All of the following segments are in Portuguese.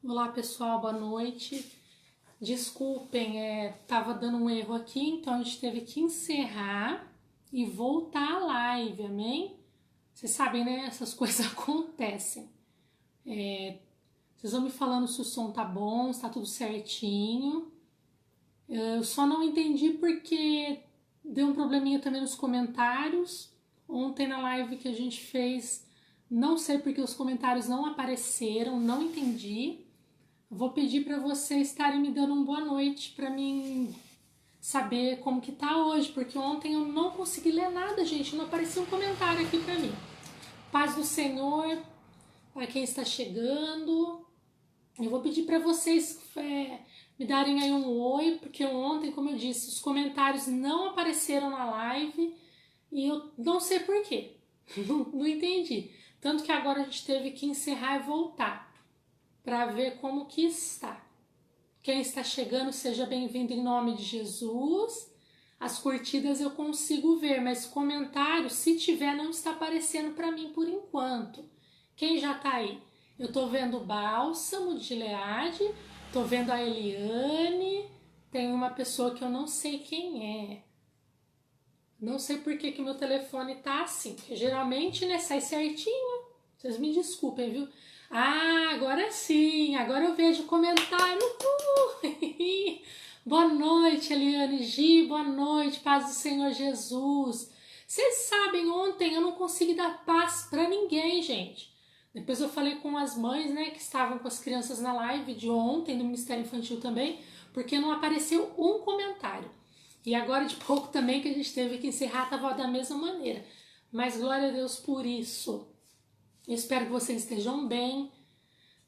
Olá pessoal, boa noite. Desculpem, tava dando um erro aqui, então a gente teve que encerrar e voltar à live, amém? Vocês sabem, né? Essas coisas acontecem. Vocês vão me falando se o som tá bom, se tá tudo certinho. Eu só não entendi porque deu um probleminha também nos comentários. Ontem na live que a gente fez, não sei porque os comentários não apareceram, não entendi. Vou pedir para vocês estarem me dando uma boa noite para mim saber como que tá hoje, porque ontem eu não consegui ler nada, gente, não apareceu um comentário aqui para mim. Paz do Senhor para quem está chegando. Eu vou pedir para vocês me darem aí um oi, porque ontem, como eu disse, os comentários não apareceram na live e eu não sei porquê, não entendi. Tanto que agora a gente teve que encerrar e voltar para ver como que está. Quem está chegando, seja bem-vindo em nome de Jesus. As curtidas eu consigo ver, mas comentários, se tiver, não está aparecendo para mim por enquanto. Quem já está aí? Eu estou vendo o Bálsamo de Gileade, estou vendo a Eliane, tem uma pessoa que eu não sei quem é. Não sei por que meu telefone tá assim, porque geralmente, né, sai certinho. Vocês me desculpem, viu? Ah, agora sim, agora eu vejo o comentário. Boa noite, Eliane Gi, boa noite, paz do Senhor Jesus. Vocês sabem, ontem eu não consegui dar paz pra ninguém, gente. Depois eu falei com as mães, né, que estavam com as crianças na live de ontem, do Ministério Infantil também, porque não apareceu um comentário. E agora de pouco também que a gente teve que encerrar, estava da mesma maneira. Mas glória a Deus por isso. Eu espero que vocês estejam bem.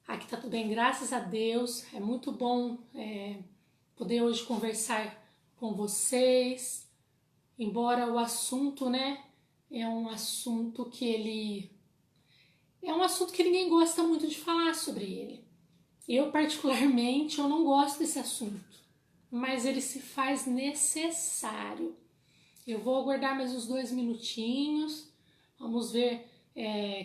Aqui tá tudo bem, graças a Deus. É muito bom poder hoje conversar com vocês. Embora o assunto, né, é um assunto que ninguém gosta muito de falar sobre ele. Eu particularmente, eu não gosto desse assunto, mas ele se faz necessário. Eu vou aguardar mais uns 2 minutinhos. Vamos ver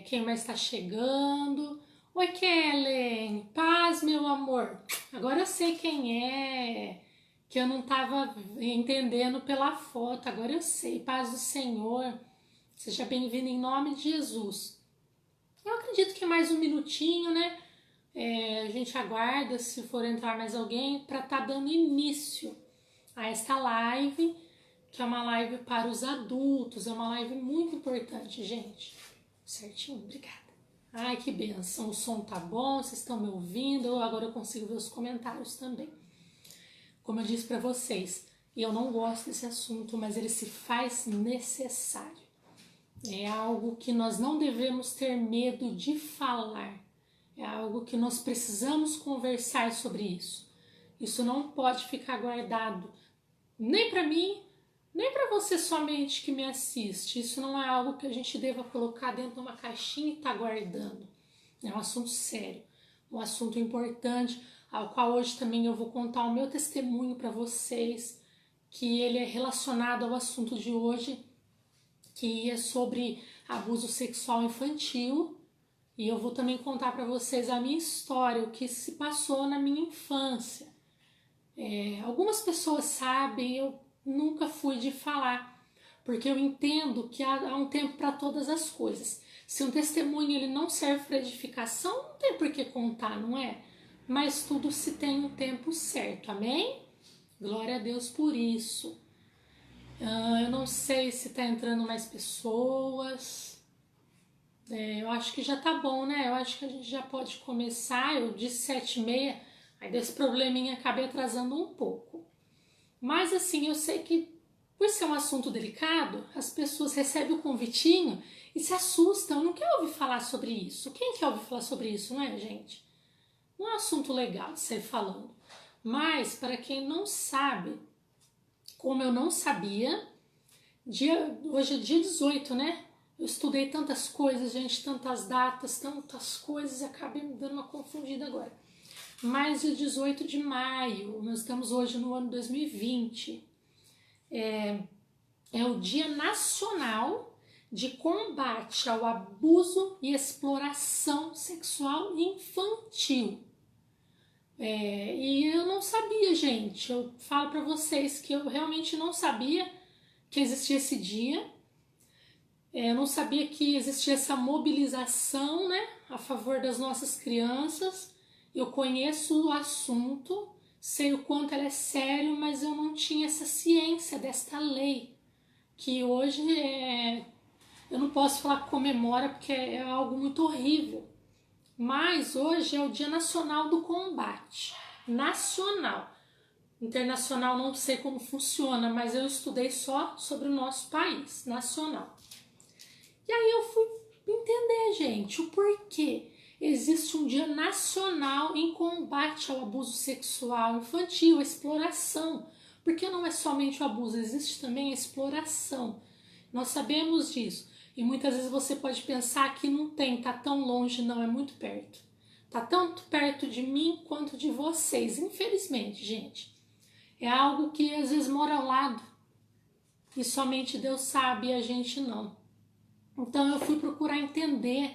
quem mais está chegando. Oi, Kellen. Paz, meu amor. Agora eu sei quem é, que eu não estava entendendo pela foto. Agora eu sei. Paz do Senhor. Seja bem-vindo em nome de Jesus. Eu acredito que mais um minutinho, né? A gente aguarda se for entrar mais alguém para estar dando início a esta live, que é uma live para os adultos, é uma live muito importante, gente. Certinho? Obrigada. Ai, que benção, o som tá bom, vocês estão me ouvindo, agora eu consigo ver os comentários também. Como eu disse para vocês, eu não gosto desse assunto, mas ele se faz necessário. É algo que nós não devemos ter medo de falar. É algo que nós precisamos conversar sobre isso. Isso não pode ficar guardado nem para mim, nem para você somente que me assiste. Isso não é algo que a gente deva colocar dentro de uma caixinha e estar guardando. É um assunto sério, um assunto importante, ao qual hoje também eu vou contar o meu testemunho para vocês, que ele é relacionado ao assunto de hoje, que é sobre abuso sexual infantil. E eu vou também contar para vocês a minha história, o que se passou na minha infância. Algumas pessoas sabem, eu nunca fui de falar, porque eu entendo que há um tempo para todas as coisas. Se um testemunho ele não serve para edificação, não tem por que contar, não é? Mas tudo se tem um tempo certo, amém? Glória a Deus por isso. Eu não sei se está entrando mais pessoas. Eu acho que já tá bom, né? Eu acho que a gente já pode começar. Eu disse 7h30, aí desse probleminha acabei atrasando um pouco. Mas assim, eu sei que por ser um assunto delicado, as pessoas recebem o convitinho e se assustam, não quer ouvir falar sobre isso. Quem quer ouvir falar sobre isso, não é, gente? Não é um assunto legal de ser falando. Mas, para quem não sabe, como eu não sabia, hoje é dia 18, né? Eu estudei tantas coisas, gente, tantas datas, tantas coisas, e acabei me dando uma confundida agora. Mas dia 18 de maio, nós estamos hoje no ano 2020, é o Dia Nacional de Combate ao Abuso e Exploração Sexual Infantil. E eu não sabia, gente. Eu falo para vocês que eu realmente não sabia que existia esse dia. Eu não sabia que existia essa mobilização, né, a favor das nossas crianças. Eu conheço o assunto, sei o quanto ela é sério, mas eu não tinha essa ciência desta lei, que hoje eu não posso falar que comemora porque é algo muito horrível. Mas hoje é o Dia Nacional do Combate. Nacional. Internacional não sei como funciona, mas eu estudei só sobre o nosso país, nacional. E aí eu fui entender, gente, o porquê existe um dia nacional em combate ao abuso sexual infantil, a exploração. Porque não é somente o abuso, existe também a exploração. Nós sabemos disso. E muitas vezes você pode pensar que não tem, tá tão longe, não, é muito perto. Tá tanto perto de mim quanto de vocês, infelizmente, gente. É algo que às vezes mora ao lado e somente Deus sabe e a gente não. Então eu fui procurar entender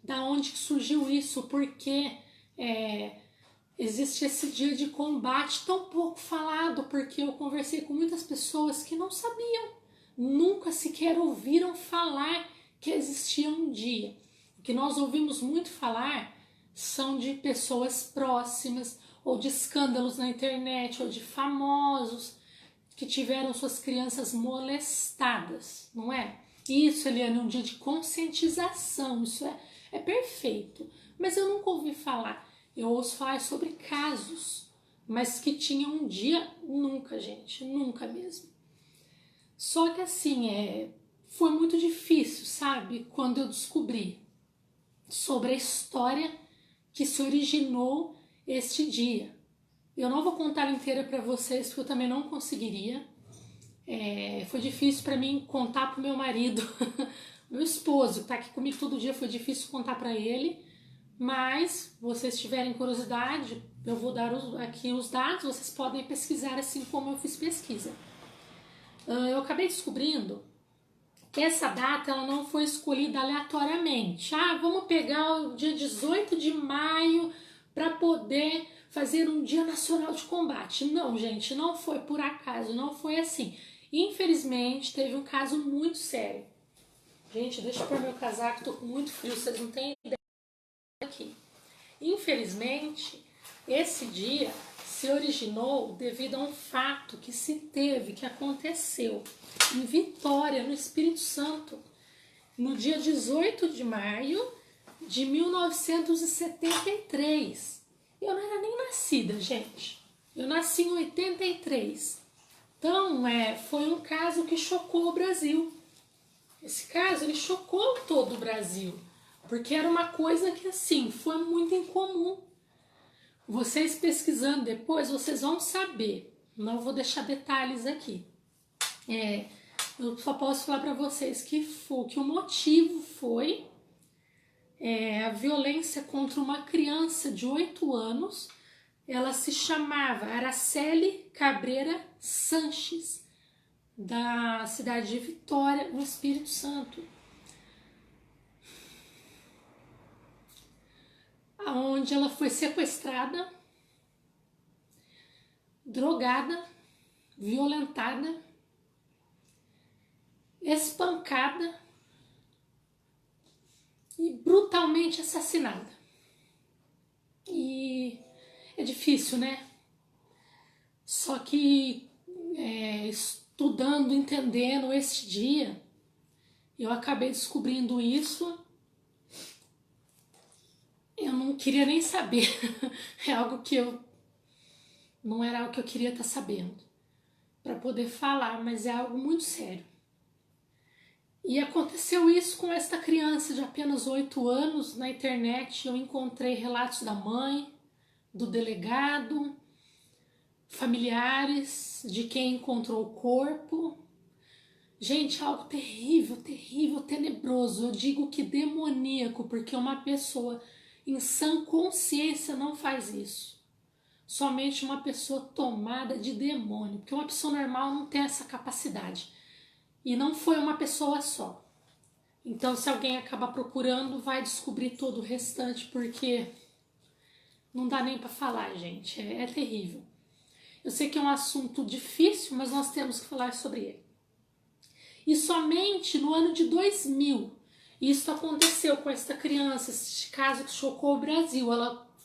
da onde que surgiu isso, porque existe esse dia de combate tão pouco falado, porque eu conversei com muitas pessoas que não sabiam, nunca sequer ouviram falar que existia um dia. O que nós ouvimos muito falar são de pessoas próximas, ou de escândalos na internet, ou de famosos que tiveram suas crianças molestadas, não é? Isso, Eliane, é um dia de conscientização, isso é perfeito. Mas eu nunca ouvi falar, eu ouço falar sobre casos, mas que tinham um dia, nunca, gente, nunca mesmo. Só que assim, foi muito difícil, sabe? Quando eu descobri sobre a história que se originou este dia. Eu não vou contar inteira para vocês, porque eu também não conseguiria. Foi difícil para mim contar pro meu marido, meu esposo, que tá aqui comigo todo dia, foi difícil contar para ele. Mas, se vocês tiverem curiosidade, eu vou dar aqui os dados, vocês podem pesquisar assim como eu fiz pesquisa. Eu acabei descobrindo que essa data ela não foi escolhida aleatoriamente. Vamos pegar o dia 18 de maio para poder fazer um dia nacional de combate. Não, gente, não foi por acaso, não foi assim. Infelizmente, teve um caso muito sério. Gente, deixa eu pôr meu casaco, tô com muito frio, vocês não têm ideia aqui. Infelizmente, esse dia se originou devido a um fato que se teve, que aconteceu em Vitória, no Espírito Santo, no dia 18 de maio de 1973. Eu não era nem nascida, gente. Eu nasci em 83. Então, foi um caso que chocou o Brasil. Esse caso, ele chocou todo o Brasil, porque era uma coisa que, assim, foi muito incomum. Vocês pesquisando depois, vocês vão saber. Não vou deixar detalhes aqui. Eu só posso falar para vocês que o motivo foi a violência contra uma criança de 8 anos. Ela se chamava Araceli Cabreira Sanches, da cidade de Vitória, no Espírito Santo. Onde ela foi sequestrada, drogada, violentada, espancada e brutalmente assassinada. E é difícil, né? Só que estudando, entendendo este dia, eu acabei descobrindo isso. Eu não queria nem saber. É algo que não era algo que eu queria estar sabendo para poder falar, mas é algo muito sério. E aconteceu isso com esta criança de apenas 8 anos. Na internet eu encontrei relatos da mãe, do delegado, familiares de quem encontrou o corpo. Gente, algo terrível, terrível, tenebroso. Eu digo que demoníaco, porque uma pessoa em sã consciência não faz isso. Somente uma pessoa tomada de demônio, porque uma pessoa normal não tem essa capacidade. E não foi uma pessoa só. Então, se alguém acabar procurando, vai descobrir todo o restante, porque não dá nem para falar, gente, é terrível. Eu sei que é um assunto difícil, mas nós temos que falar sobre ele. E somente no ano de 2000, isso aconteceu com esta criança, este caso que chocou o Brasil.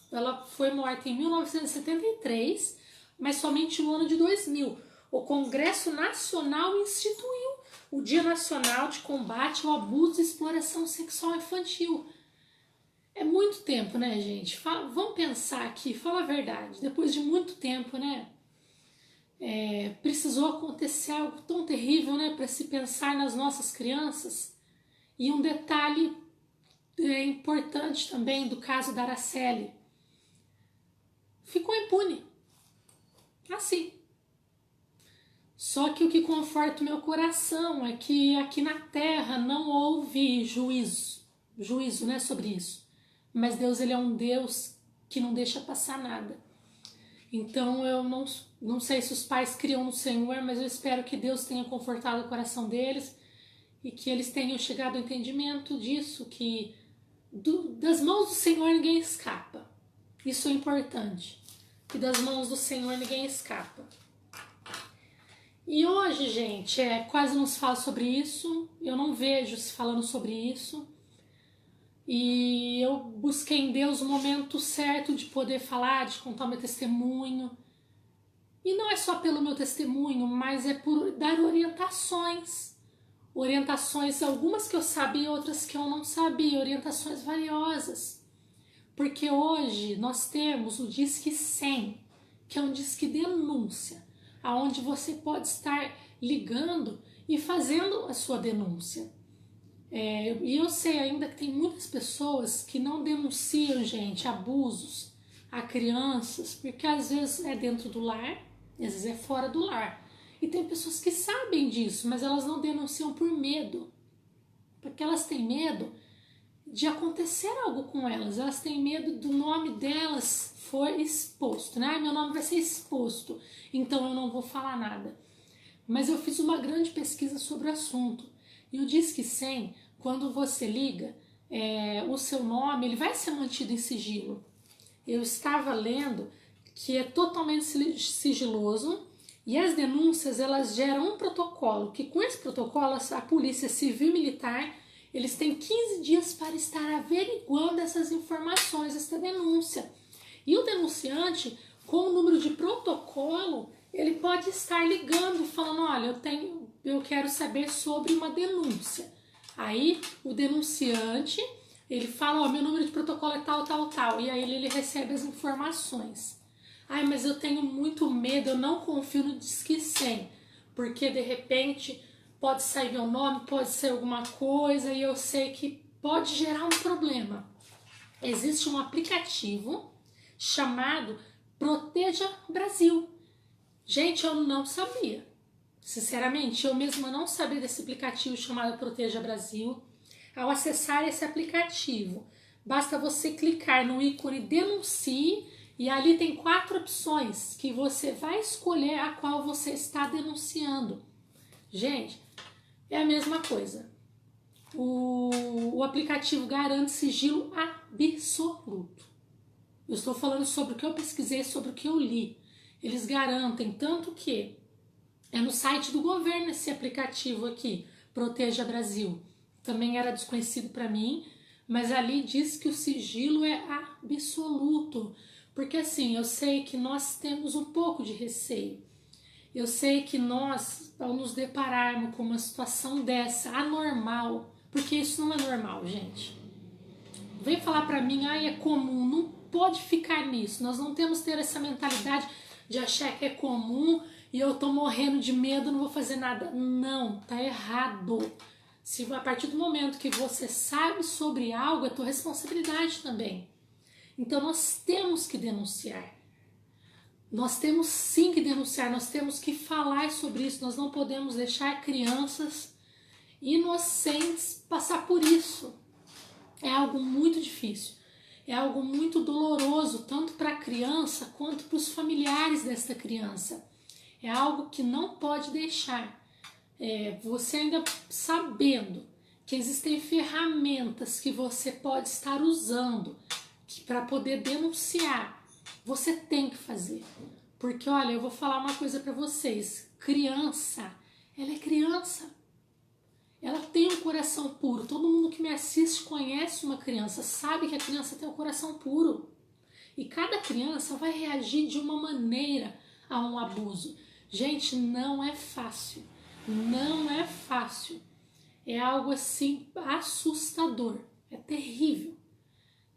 Ela foi morta em 1973, mas somente no ano de 2000. O Congresso Nacional instituiu o Dia Nacional de Combate ao Abuso e Exploração Sexual Infantil. É muito tempo, né, gente? Vamos pensar aqui, fala a verdade. Depois de muito tempo, né? Precisou acontecer algo tão terrível, né? Para se pensar nas nossas crianças. E um detalhe importante também do caso da Araceli. Ficou impune. Assim. Só que o que conforta o meu coração é que aqui na Terra não houve juízo, né, sobre isso. Mas Deus, ele é um Deus que não deixa passar nada. Então eu não sei se os pais criam no Senhor, mas eu espero que Deus tenha confortado o coração deles e que eles tenham chegado ao entendimento disso, que das mãos do Senhor ninguém escapa. Isso é importante, que das mãos do Senhor ninguém escapa. E hoje, gente, quase não se fala sobre isso, eu não vejo se falando sobre isso. E eu busquei em Deus o momento certo de poder falar, de contar meu testemunho. E não é só pelo meu testemunho, mas é por dar orientações. Orientações, algumas que eu sabia, outras que eu não sabia, orientações valiosas. Porque hoje nós temos o Disque 100, que é um disque denúncia, onde você pode estar ligando e fazendo a sua denúncia. E eu sei ainda que tem muitas pessoas que não denunciam, gente, abusos a crianças, porque às vezes é dentro do lar, às vezes é fora do lar. E tem pessoas que sabem disso, mas elas não denunciam por medo, porque elas têm medo de acontecer algo com elas, elas têm medo do nome delas for exposto, né? Meu nome vai ser exposto, então eu não vou falar nada. Mas eu fiz uma grande pesquisa sobre o assunto. E o Disque 100, quando você liga, o seu nome ele vai ser mantido em sigilo. Eu estava lendo que é totalmente sigiloso e as denúncias elas geram um protocolo, que com esse protocolo a Polícia Civil e Militar eles têm 15 dias para estar averiguando essas informações, essa denúncia. E o denunciante, com o número de protocolo, ele pode estar ligando e falando, olha, eu quero saber sobre uma denúncia. Aí o denunciante, ele fala, meu número de protocolo é tal, tal, tal. E aí ele recebe as informações. Ai, mas eu tenho muito medo, eu não confio no Disque 100. Porque de repente pode sair meu nome, pode ser alguma coisa e eu sei que pode gerar um problema. Existe um aplicativo chamado Proteja Brasil. Gente, eu não sabia. Sinceramente, eu mesma não sabia desse aplicativo chamado Proteja Brasil. Ao acessar esse aplicativo, basta você clicar no ícone Denuncie e ali tem 4 opções que você vai escolher a qual você está denunciando. Gente, é a mesma coisa. O aplicativo garante sigilo absoluto. Eu estou falando sobre o que eu pesquisei, sobre o que eu li. Eles garantem, tanto que é no site do governo esse aplicativo aqui, Proteja Brasil. Também era desconhecido para mim, mas ali diz que o sigilo é absoluto. Porque assim, eu sei que nós temos um pouco de receio. Eu sei que nós, ao nos depararmos com uma situação dessa, anormal, porque isso não é normal, gente. Vem falar pra mim, é comum, não pode ficar nisso. Nós não temos que ter essa mentalidade de achar que é comum e eu tô morrendo de medo, não vou fazer nada. Não, tá errado. Se a partir do momento que você sabe sobre algo, é tua responsabilidade também. Então nós temos que denunciar. Nós temos sim que denunciar, nós temos que falar sobre isso, nós não podemos deixar crianças inocentes passar por isso. É algo muito difícil, é algo muito doloroso, tanto para a criança quanto para os familiares desta criança. É algo que não pode deixar. Você ainda sabendo que existem ferramentas que você pode estar usando para poder denunciar, Você tem que fazer. Porque, olha, eu vou falar uma coisa para vocês. Criança, ela é criança. Ela tem um coração puro. Todo mundo que me assiste conhece uma criança, sabe que a criança tem um coração puro. E cada criança vai reagir de uma maneira a um abuso. Gente, não é fácil. Não é fácil. É algo assim assustador. É terrível.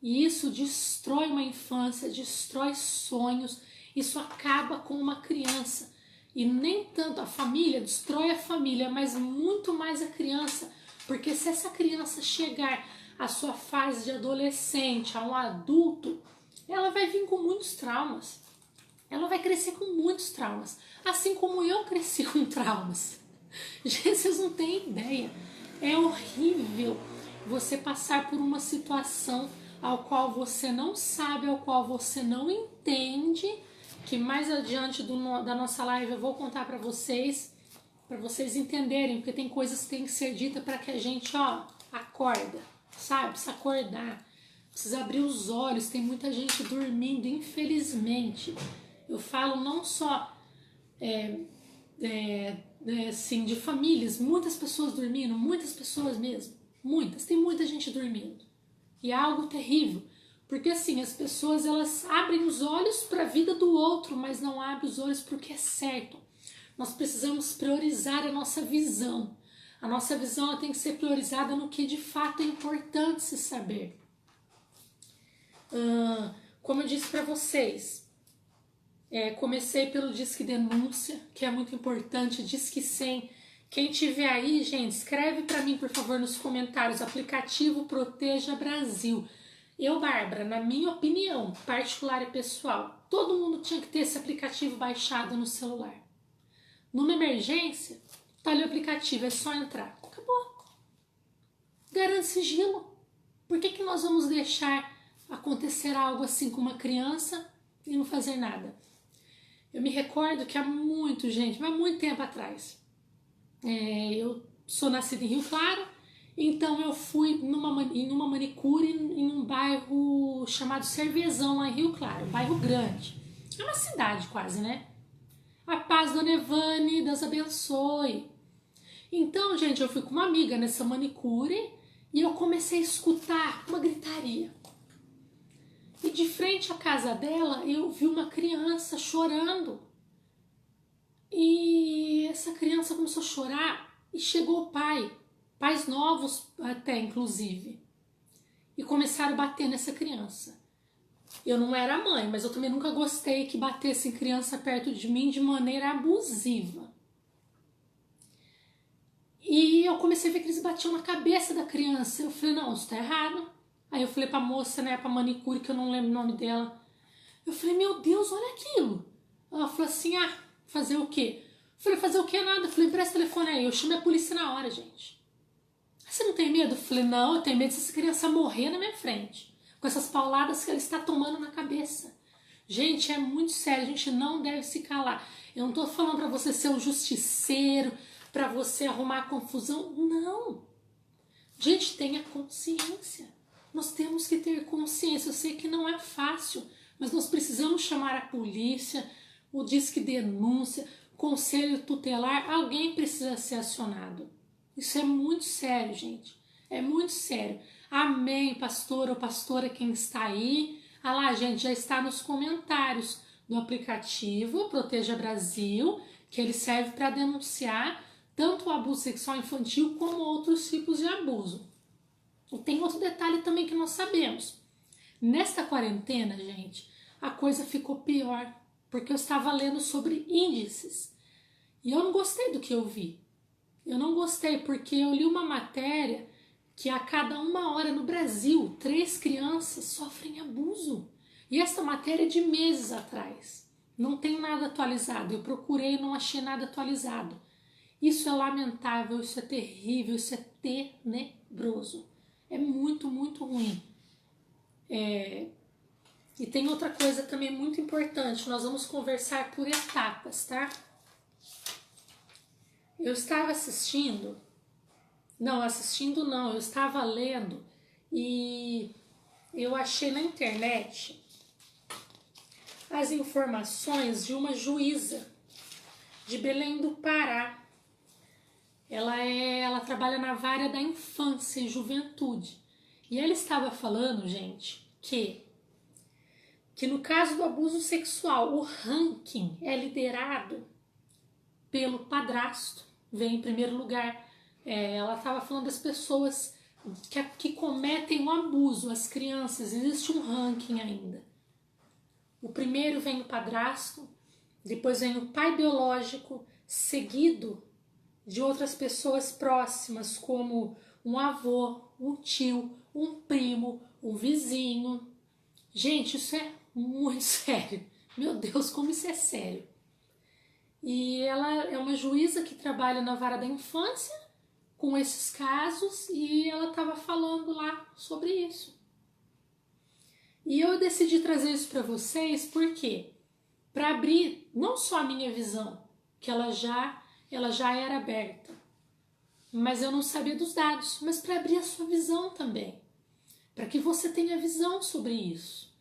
E isso destrói uma infância, destrói sonhos. Isso acaba com uma criança. E nem tanto a família, destrói a família, mas muito mais a criança. Porque se essa criança chegar à sua fase de adolescente, a um adulto, ela vai vir com muitos traumas. Ela vai crescer com muitos traumas. Assim como eu cresci com traumas. Gente, vocês não têm ideia. É horrível você passar por uma situação ao qual você não sabe, ao qual você não entende, que mais adiante da nossa live eu vou contar para vocês entenderem, porque tem coisas que tem que ser ditas para que a gente, acorda, sabe? Precisa acordar, precisa abrir os olhos. Tem muita gente dormindo, infelizmente. Eu falo não só assim, de famílias, muitas pessoas dormindo, muitas pessoas mesmo, tem muita gente dormindo. E é algo terrível, porque assim, as pessoas elas abrem os olhos para a vida do outro, mas não abrem os olhos para o que é certo. Nós precisamos priorizar a nossa visão. A nossa visão ela tem que ser priorizada no que de fato é importante se saber. Como eu disse para vocês, comecei pelo Disque Denúncia, que é muito importante, Disque 100. Quem tiver aí, gente, escreve para mim, por favor, nos comentários, aplicativo Proteja Brasil. Eu, Bárbara, na minha opinião, particular e pessoal, todo mundo tinha que ter esse aplicativo baixado no celular. Numa emergência, tá ali o aplicativo, é só entrar. Acabou. Garante sigilo. Por que nós vamos deixar acontecer algo assim com uma criança e não fazer nada? Eu me recordo que há muito tempo atrás, eu sou nascida em Rio Claro, então eu fui em uma manicure em um bairro chamado Cervezão, lá em Rio Claro, um bairro grande. É uma cidade quase, né? A paz, Dona Evane, Deus abençoe. Então, gente, eu fui com uma amiga nessa manicure e eu comecei a escutar uma gritaria. E de frente à casa dela, eu vi uma criança chorando. E essa criança começou a chorar e chegou o pai, pais novos até inclusive, e começaram a bater nessa criança. Eu não era mãe, mas eu também nunca gostei que batessem criança perto de mim de maneira abusiva. E eu comecei a ver que eles batiam na cabeça da criança. Eu falei, não, isso tá errado. Aí eu falei pra moça, né, pra manicure, que eu não lembro o nome dela. Eu falei, meu Deus, olha aquilo. Ela falou assim, fazer o quê? Eu falei, fazer o quê? Nada. Eu falei, empresta o telefone aí. Eu chamei a polícia na hora, gente. Você não tem medo? Eu falei, não, eu tenho medo dessa criança morrer na minha frente, com essas pauladas que ela está tomando na cabeça. Gente, é muito sério, a gente não deve se calar. Eu não tô falando pra você ser um justiceiro, pra você arrumar confusão. Não. Gente, tenha consciência. Nós temos que ter consciência. Eu sei que não é fácil, mas nós precisamos chamar a polícia, o Disque Denúncia, conselho tutelar. Alguém precisa ser acionado. Isso é muito sério, gente. É muito sério. Amém, pastor ou pastora, quem está aí. Ah lá, gente, já está nos comentários do aplicativo Proteja Brasil, que ele serve para denunciar tanto o abuso sexual infantil como outros tipos de abuso. E tem outro detalhe também que nós sabemos. Nesta quarentena, gente, a coisa ficou pior, porque eu estava lendo sobre índices. E eu não gostei do que eu vi. Eu não gostei porque eu li uma matéria que a cada 1 hora no Brasil, 3 crianças sofrem abuso. E essa matéria é de meses atrás. Não tem nada atualizado. Eu procurei e não achei nada atualizado. Isso é lamentável, isso é terrível, isso é tenebroso. É muito, muito ruim. E tem outra coisa também muito importante. Nós vamos conversar por etapas, tá? Eu estava eu estava lendo e eu achei na internet as informações de uma juíza de Belém do Pará. Ela trabalha na vara da infância e juventude. E ela estava falando, gente, que no caso do abuso sexual, o ranking é liderado pelo padrasto, vem em primeiro lugar. Ela estava falando das pessoas que cometem o abuso, as crianças, existe um ranking ainda. O primeiro vem o padrasto, depois vem o pai biológico, seguido de outras pessoas próximas, como um avô, um tio, um primo, um vizinho. Gente, isso é muito sério. Meu Deus, como isso é sério. E ela é uma juíza que trabalha na vara da infância com esses casos e ela estava falando lá sobre isso. E eu decidi trazer isso para vocês porque para abrir não só a minha visão, que ela já era aberta, mas eu não sabia dos dados, mas para abrir a sua visão também, para que você tenha visão sobre isso.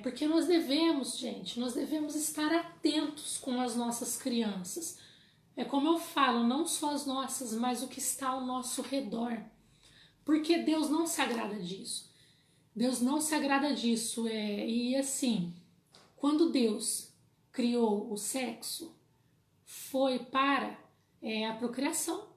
Porque nós devemos, gente, nós devemos estar atentos com as nossas crianças. É como eu falo, não só as nossas, mas o que está ao nosso redor. Porque Deus não se agrada disso. Deus não se agrada disso. E assim, quando Deus criou o sexo, foi para a procriação.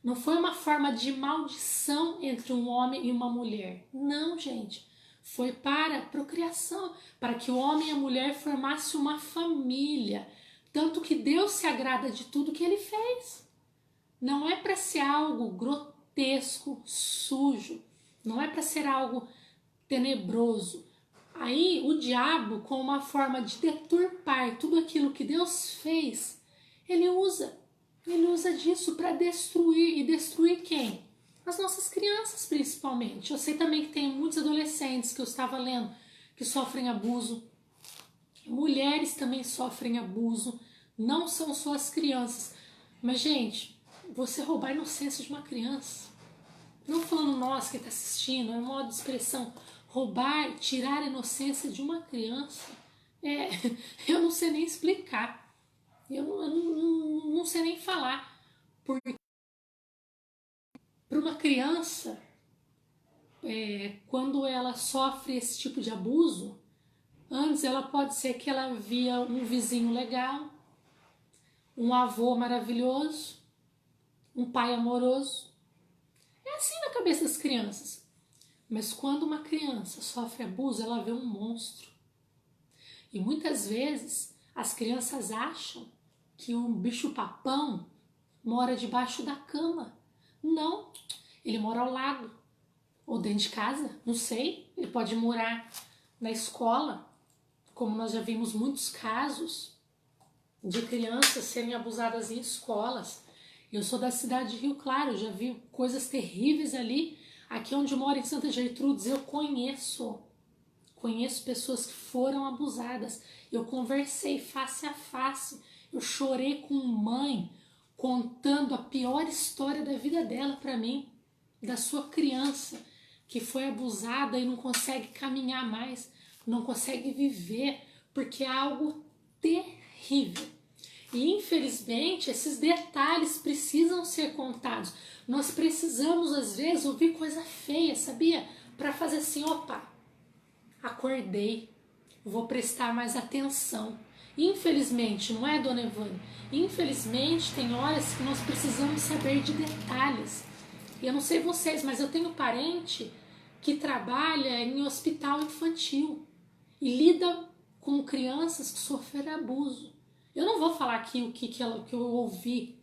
Não foi uma forma de maldição entre um homem e uma mulher. Não, gente. Foi para a procriação, para que o homem e a mulher formassem uma família. Tanto que Deus se agrada de tudo que ele fez. Não é para ser algo grotesco, sujo. Não é para ser algo tenebroso. Aí o diabo, com uma forma de deturpar tudo aquilo que Deus fez, ele usa disso para destruir. E destruir quem? As nossas crianças, principalmente. Eu sei também que tem muitos adolescentes que eu estava lendo que sofrem abuso. Mulheres também sofrem abuso. Não são só as crianças. Mas, gente, você roubar a inocência de uma criança. Não falando nós que está assistindo, é modo de expressão. Roubar, tirar a inocência de uma criança. Eu não sei nem explicar. Eu não sei nem falar. Porque para uma criança, quando ela sofre esse tipo de abuso, antes ela pode ser que ela via um vizinho legal, um avô maravilhoso, um pai amoroso. É assim na cabeça das crianças. Mas quando uma criança sofre abuso, ela vê um monstro. E muitas vezes as crianças acham que um bicho-papão mora debaixo da cama. Não, ele mora ao lado, ou dentro de casa, não sei. Ele pode morar na escola, como nós já vimos muitos casos de crianças serem abusadas em escolas. Eu sou da cidade de Rio Claro, já vi coisas terríveis ali. Aqui onde eu moro, em Santa Gertrudes, eu conheço pessoas que foram abusadas. Eu conversei face a face, eu chorei com mãe, contando a pior história da vida dela para mim, da sua criança que foi abusada e não consegue caminhar mais, não consegue viver, porque é algo terrível. E infelizmente esses detalhes precisam ser contados. Nós precisamos às vezes ouvir coisa feia, sabia? Para fazer assim, opa, acordei, vou prestar mais atenção. Infelizmente, não é, dona Evane? Infelizmente, tem horas que nós precisamos saber de detalhes. E eu não sei vocês, mas eu tenho parente que trabalha em hospital infantil e lida com crianças que sofreram abuso. Eu não vou falar aqui o que eu ouvi,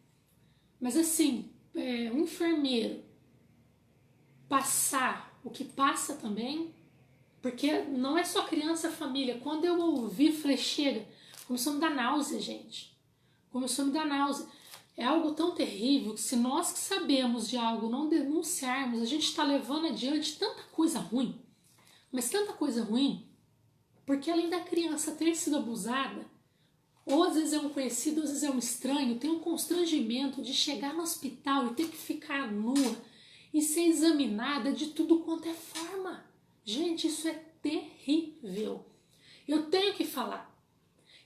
mas assim, um enfermeiro passar o que passa também, porque não é só criança, família. Quando eu ouvi, falei, chega, começou a me dar náusea, gente. Começou a me dar náusea. É algo tão terrível que se nós que sabemos de algo não denunciarmos, a gente está levando adiante tanta coisa ruim, mas tanta coisa ruim, porque além da criança ter sido abusada, ou às vezes é um conhecido, às vezes é um estranho, tem um constrangimento de chegar no hospital e ter que ficar nua e ser examinada de tudo quanto é forma. Gente, isso é terrível. Eu tenho que falar.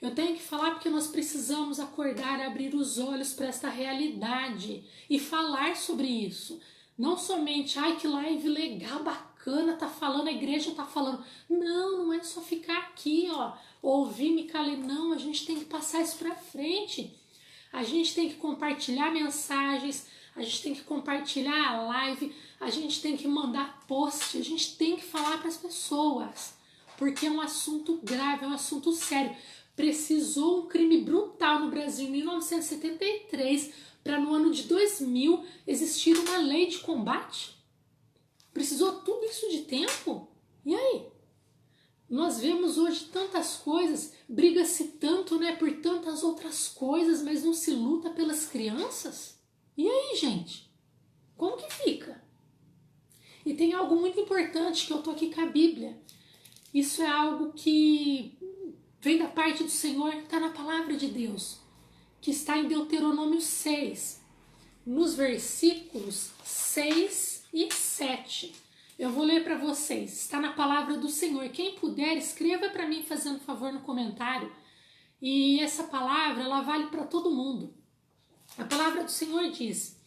Eu tenho que falar porque nós precisamos acordar, abrir os olhos para esta realidade e falar sobre isso. Não somente, ai que live legal, bacana, tá falando, a igreja tá falando. Não, não é só ficar aqui, ó, ouvir, me calar. Não, a gente tem que passar isso para frente. A gente tem que compartilhar mensagens, a gente tem que compartilhar a live, a gente tem que mandar post, a gente tem que falar para as pessoas. Porque é um assunto grave, é um assunto sério. Precisou um crime brutal no Brasil em 1973 para no ano de 2000 existir uma lei de combate? Precisou tudo isso de tempo? E aí? Nós vemos hoje tantas coisas, briga-se tanto, né, por tantas outras coisas, mas não se luta pelas crianças? E aí, gente? Como que fica? E tem algo muito importante que eu tô aqui com a Bíblia. Isso é algo que vem da parte do Senhor, está na palavra de Deus, que está em Deuteronômio 6, nos versículos 6 e 7. Eu vou ler para vocês, está na palavra do Senhor. Quem puder, escreva para mim fazendo favor no comentário. E essa palavra, ela vale para todo mundo. A palavra do Senhor diz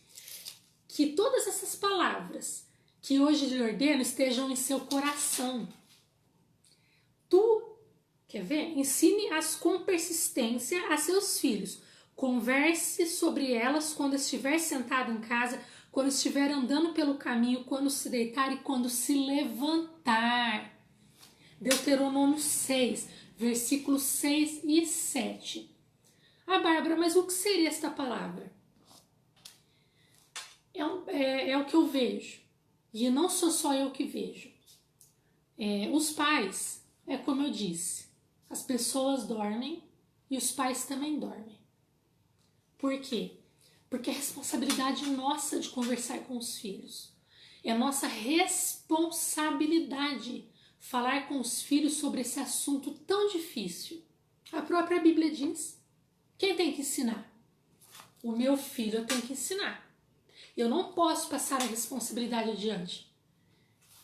que todas essas palavras que hoje lhe ordeno estejam em seu coração. Quer ver? Ensine-as com persistência a seus filhos. Converse sobre elas quando estiver sentado em casa, quando estiver andando pelo caminho, quando se deitar e quando se levantar. Deuteronômio 6, versículos 6 e 7. Ah, Bárbara, mas o que seria esta palavra? É o que eu vejo. E não sou só eu que vejo. Os pais, é como eu disse, as pessoas dormem e os pais também dormem. Por quê? Porque é responsabilidade nossa de conversar com os filhos. É nossa responsabilidade falar com os filhos sobre esse assunto tão difícil. A própria Bíblia diz. Quem tem que ensinar? O meu filho eu tenho que ensinar. Eu não posso passar a responsabilidade adiante.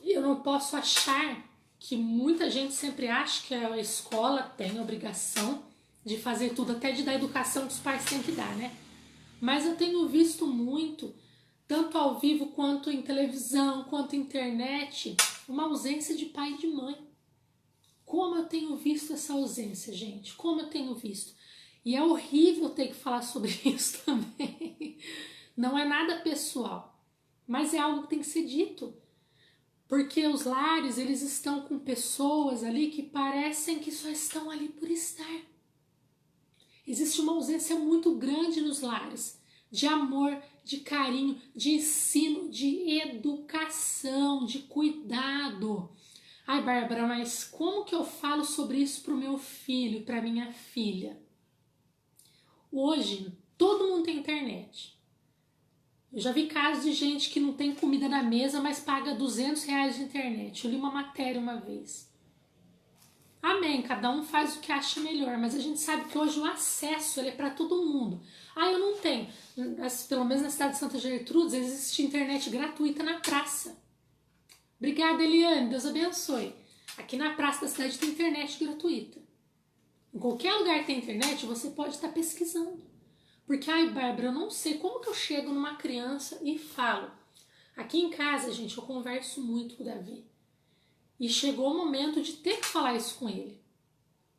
Eu não posso achar que muita gente sempre acha que a escola tem a obrigação de fazer tudo, até de dar a educação que os pais têm que dar, né? Mas eu tenho visto muito, tanto ao vivo quanto em televisão, quanto internet, uma ausência de pai e de mãe. Como eu tenho visto essa ausência, gente? Como eu tenho visto? E é horrível ter que falar sobre isso também. Não é nada pessoal, mas é algo que tem que ser dito. Porque os lares, eles estão com pessoas ali que parecem que só estão ali por estar. Existe uma ausência muito grande nos lares, de amor, de carinho, de ensino, de educação, de cuidado. Ai, Bárbara, mas como que eu falo sobre isso para o meu filho, para minha filha? Hoje, todo mundo tem internet. Eu já vi casos de gente que não tem comida na mesa, mas paga R$200 de internet. Eu li uma matéria uma vez. Amém, cada um faz o que acha melhor, mas a gente sabe que hoje o acesso ele é para todo mundo. Ah, eu não tenho. Pelo menos na cidade de Santa Gertrudes existe internet gratuita na praça. Obrigada, Eliane, Deus abençoe. Aqui na praça da cidade tem internet gratuita. Em qualquer lugar que tem internet, você pode estar pesquisando. Porque, ai, Bárbara, eu não sei como que eu chego numa criança e falo. Aqui em casa, gente, eu converso muito com o Davi. E chegou o momento de ter que falar isso com ele.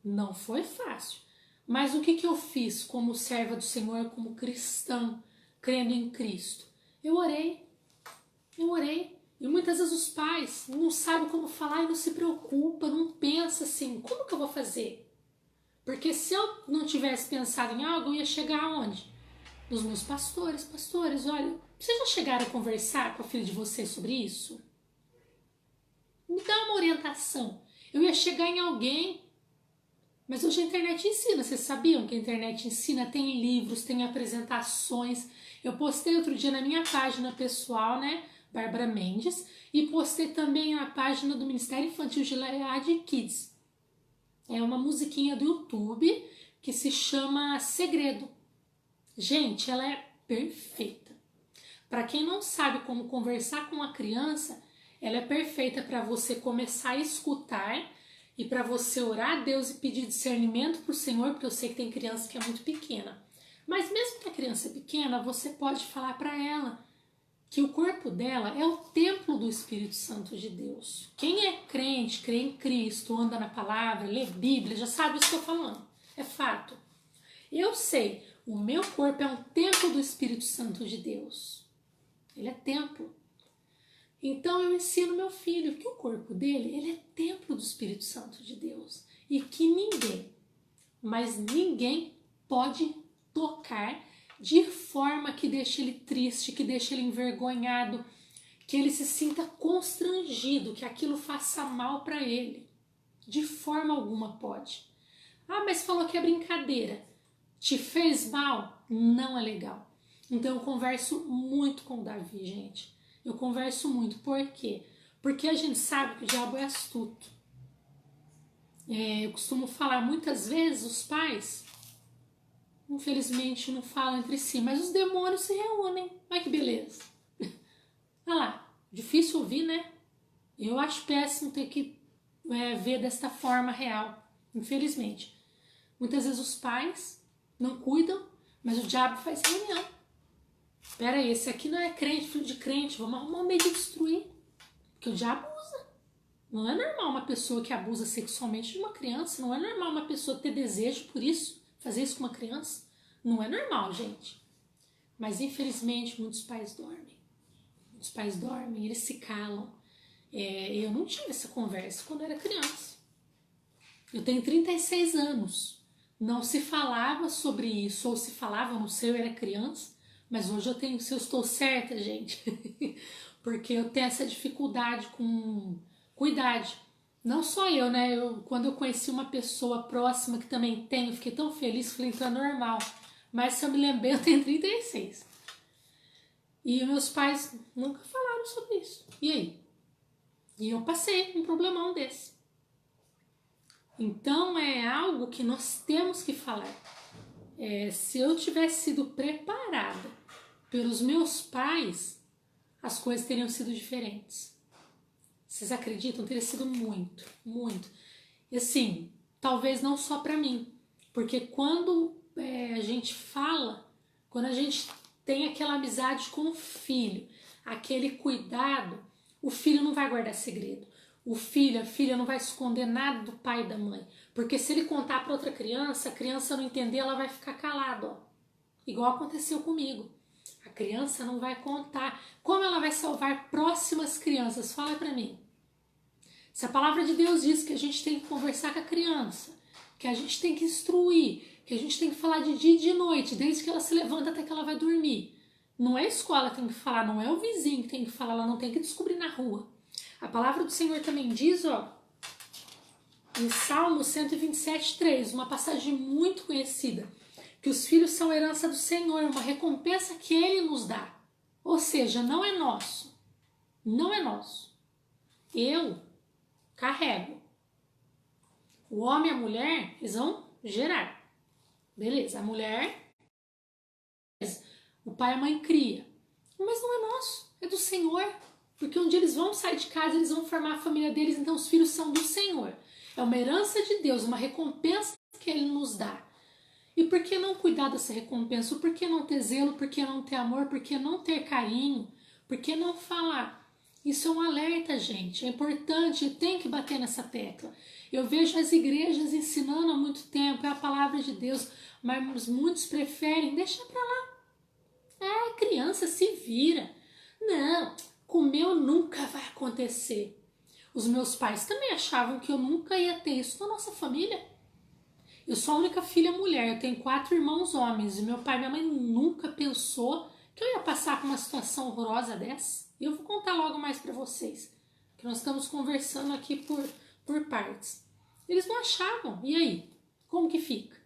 Não foi fácil. Mas o que eu fiz como serva do Senhor, como cristã, crendo em Cristo? Eu orei. E muitas vezes os pais não sabem como falar e não se preocupam, não pensam assim, como que eu vou fazer? Porque se eu não tivesse pensado em algo, eu ia chegar aonde? Nos meus pastores. Pastores, olha, vocês já chegaram a conversar com a filha de vocês sobre isso? Me dá uma orientação. Eu ia chegar em alguém, mas hoje a internet ensina. Vocês sabiam que a internet ensina? Tem livros, tem apresentações. Eu postei outro dia na minha página pessoal, né, Bárbara Mendes, e postei também na página do Ministério Infantil Gilead Kids. É uma musiquinha do YouTube que se chama Segredo. Gente, ela é perfeita. Para quem não sabe como conversar com uma criança, ela é perfeita para você começar a escutar e para você orar a Deus e pedir discernimento para o Senhor, porque eu sei que tem criança que é muito pequena. Mas mesmo que a criança é pequena, você pode falar para ela que o corpo dela é o templo do Espírito Santo de Deus. Quem é crente, crê em Cristo, anda na palavra, lê Bíblia, já sabe o que eu estou falando. É fato. Eu sei, o meu corpo é um templo do Espírito Santo de Deus. Ele é templo. Então eu ensino meu filho que o corpo dele, ele é templo do Espírito Santo de Deus. E que ninguém, mas ninguém pode tocar de forma que deixe ele triste, que deixe ele envergonhado, que ele se sinta constrangido, que aquilo faça mal para ele. De forma alguma pode. Ah, mas falou que é brincadeira. Te fez mal? Não é legal. Então eu converso muito com o Davi, gente. Eu converso muito. Por quê? Porque a gente sabe que o diabo é astuto. Eu costumo falar muitas vezes, os pais, infelizmente, não falam entre si, mas os demônios se reúnem. Olha que beleza. Olha lá, difícil ouvir, né? Eu acho péssimo ter que ver desta forma real, infelizmente. Muitas vezes os pais não cuidam, mas o diabo faz reunião. Pera aí, esse aqui não é crente, filho de crente, vamos arrumar um meio de destruir. Porque o diabo usa. Não é normal uma pessoa que abusa sexualmente de uma criança, não é normal uma pessoa ter desejo por isso, fazer isso com uma criança. Não é normal, gente. Mas infelizmente muitos pais dormem. Muitos pais dormem, eles se calam. Eu não tive essa conversa quando eu era criança. Eu tenho 36 anos. Não se falava sobre isso, ou se falava, não sei, eu era criança, mas hoje eu tenho, se eu estou certa, gente, porque eu tenho essa dificuldade com idade. Não só eu, né? Quando eu conheci uma pessoa próxima que também tem, eu fiquei tão feliz, falei, então é normal. Mas se eu me lembrei, eu tenho 36. E meus pais nunca falaram sobre isso. E aí? E eu passei um problemão desse. Então é algo que nós temos que falar. Se eu tivesse sido preparada pelos meus pais, as coisas teriam sido diferentes. Vocês acreditam? Teria sido muito, muito. E assim, talvez não só para mim, porque quando a gente fala, quando a gente tem aquela amizade com o filho, aquele cuidado, o filho não vai guardar segredo. O filho, a filha não vai esconder nada do pai e da mãe. Porque se ele contar para outra criança, a criança não entender, ela vai ficar calada, ó. Igual aconteceu comigo. A criança não vai contar. Como ela vai salvar próximas crianças? Fala para mim. Se a palavra de Deus diz que a gente tem que conversar com a criança, que a gente tem que instruir, que a gente tem que falar de dia e de noite, desde que ela se levanta até que ela vai dormir. Não é a escola que tem que falar, não é o vizinho que tem que falar, ela não tem que descobrir na rua. A palavra do Senhor também diz, ó, em Salmo 127:3, uma passagem muito conhecida, que os filhos são herança do Senhor, uma recompensa que Ele nos dá. Ou seja, não é nosso. Não é nosso. Eu carrego. O homem e a mulher, eles vão gerar. Beleza, a mulher, o pai e a mãe cria. Mas não é nosso, é do Senhor. Porque um dia eles vão sair de casa, eles vão formar a família deles, então os filhos são do Senhor. É uma herança de Deus, uma recompensa que Ele nos dá. E por que não cuidar dessa recompensa? Por que não ter zelo? Por que não ter amor? Por que não ter carinho? Por que não falar? Isso é um alerta, gente. É importante, tem que bater nessa tecla. Eu vejo as igrejas ensinando há muito tempo, é a palavra de Deus, mas muitos preferem, deixa pra lá. Criança se vira. Não, com o meu nunca vai acontecer. Os meus pais também achavam que eu nunca ia ter isso na nossa família. Eu sou a única filha mulher, eu tenho 4 irmãos homens e meu pai e minha mãe nunca pensou que eu ia passar por uma situação horrorosa dessa. E eu vou contar logo mais para vocês, que nós estamos conversando aqui por partes. Eles não achavam, e aí? Como que fica?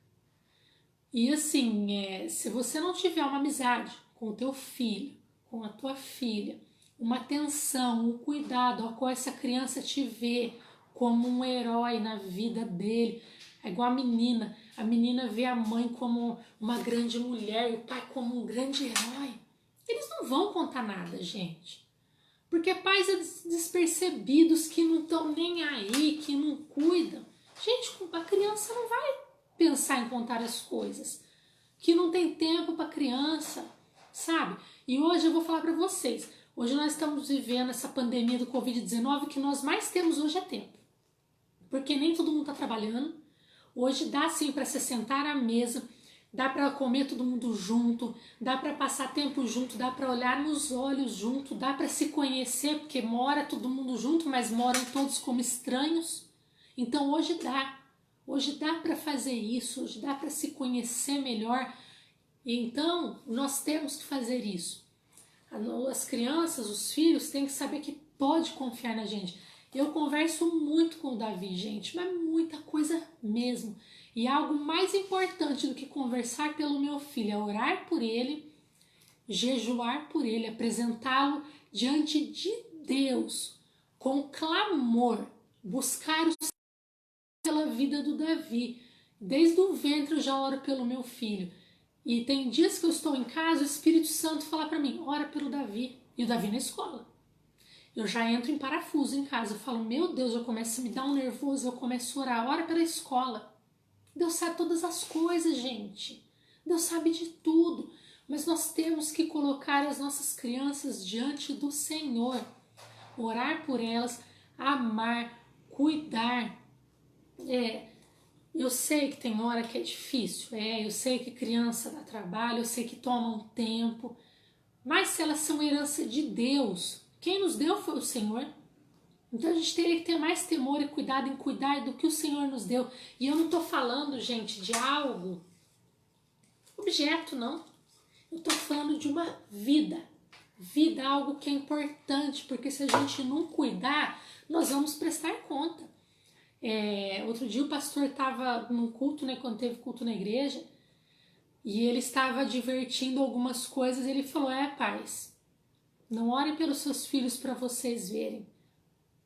E assim, se você não tiver uma amizade com o teu filho, com a tua filha, uma atenção, um cuidado, ao qual essa criança te vê como um herói na vida dele. É igual a menina vê a mãe como uma grande mulher e o pai como um grande herói. Eles não vão contar nada, gente. Porque pais despercebidos que não estão nem aí, que não cuidam. pensar em contar as coisas, que não tem tempo para criança, sabe? E hoje eu vou falar para vocês, hoje nós estamos vivendo essa pandemia do Covid-19, o que nós mais temos hoje é tempo, porque nem todo mundo está trabalhando. Hoje dá sim para se sentar à mesa, dá para comer todo mundo junto, dá para passar tempo junto, dá para olhar nos olhos junto, dá para se conhecer, porque mora todo mundo junto, mas moram todos como estranhos. Então hoje dá para fazer isso, hoje dá para se conhecer melhor. Então nós temos que fazer isso. As crianças, os filhos têm que saber que pode confiar na gente. Eu converso muito com o Davi, gente, mas muita coisa mesmo. E algo mais importante do que conversar pelo meu filho é orar por ele, jejuar por ele, apresentá-lo diante de Deus com clamor, buscar o Senhor pela vida do Davi. Desde o ventre eu já oro pelo meu filho. E tem dias que eu estou em casa, o Espírito Santo fala para mim, ora pelo Davi. E o Davi na escola. Eu já entro em parafuso em casa, eu falo, meu Deus, eu começo a me dar um nervoso, eu começo a orar, ora pela escola. Deus sabe todas as coisas, gente. Deus sabe de tudo. Mas nós temos que colocar as nossas crianças diante do Senhor. Orar por elas, amar, cuidar. Eu sei que tem hora que é difícil, eu sei que criança dá trabalho, eu sei que toma um tempo. Mas se elas são herança de Deus, quem nos deu foi o Senhor. Então a gente teria que ter mais temor e cuidado em cuidar do que o Senhor nos deu. E eu não estou falando, gente, de algo, objeto, não. Eu estou falando de uma vida. Vida, algo que é importante, porque se a gente não cuidar, nós vamos prestar conta. Outro dia o pastor estava num culto, né, quando teve culto na igreja, e ele estava advertindo algumas coisas, e ele falou, pais, não orem pelos seus filhos para vocês verem,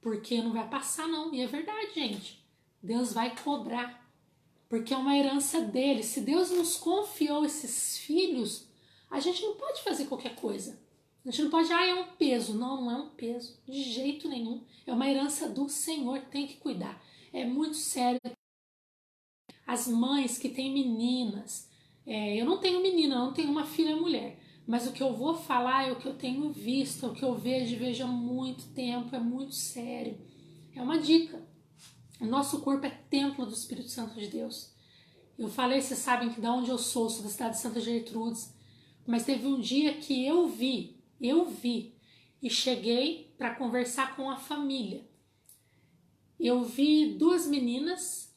porque não vai passar não, e é verdade, gente, Deus vai cobrar, porque é uma herança dele. Se Deus nos confiou esses filhos, a gente não pode fazer qualquer coisa, a gente não pode, é um peso, não é um peso, de jeito nenhum, é uma herança do Senhor, tem que cuidar, é muito sério. As mães que têm meninas, eu não tenho menina, eu não tenho uma filha mulher, mas o que eu vou falar é o que eu tenho visto, é o que eu vejo há muito tempo, é muito sério. É uma dica. O nosso corpo é templo do Espírito Santo de Deus. Eu falei, vocês sabem que de onde eu sou da cidade de Santa Gertrudes, mas teve um dia que eu vi, e cheguei para conversar com a família. Eu vi duas meninas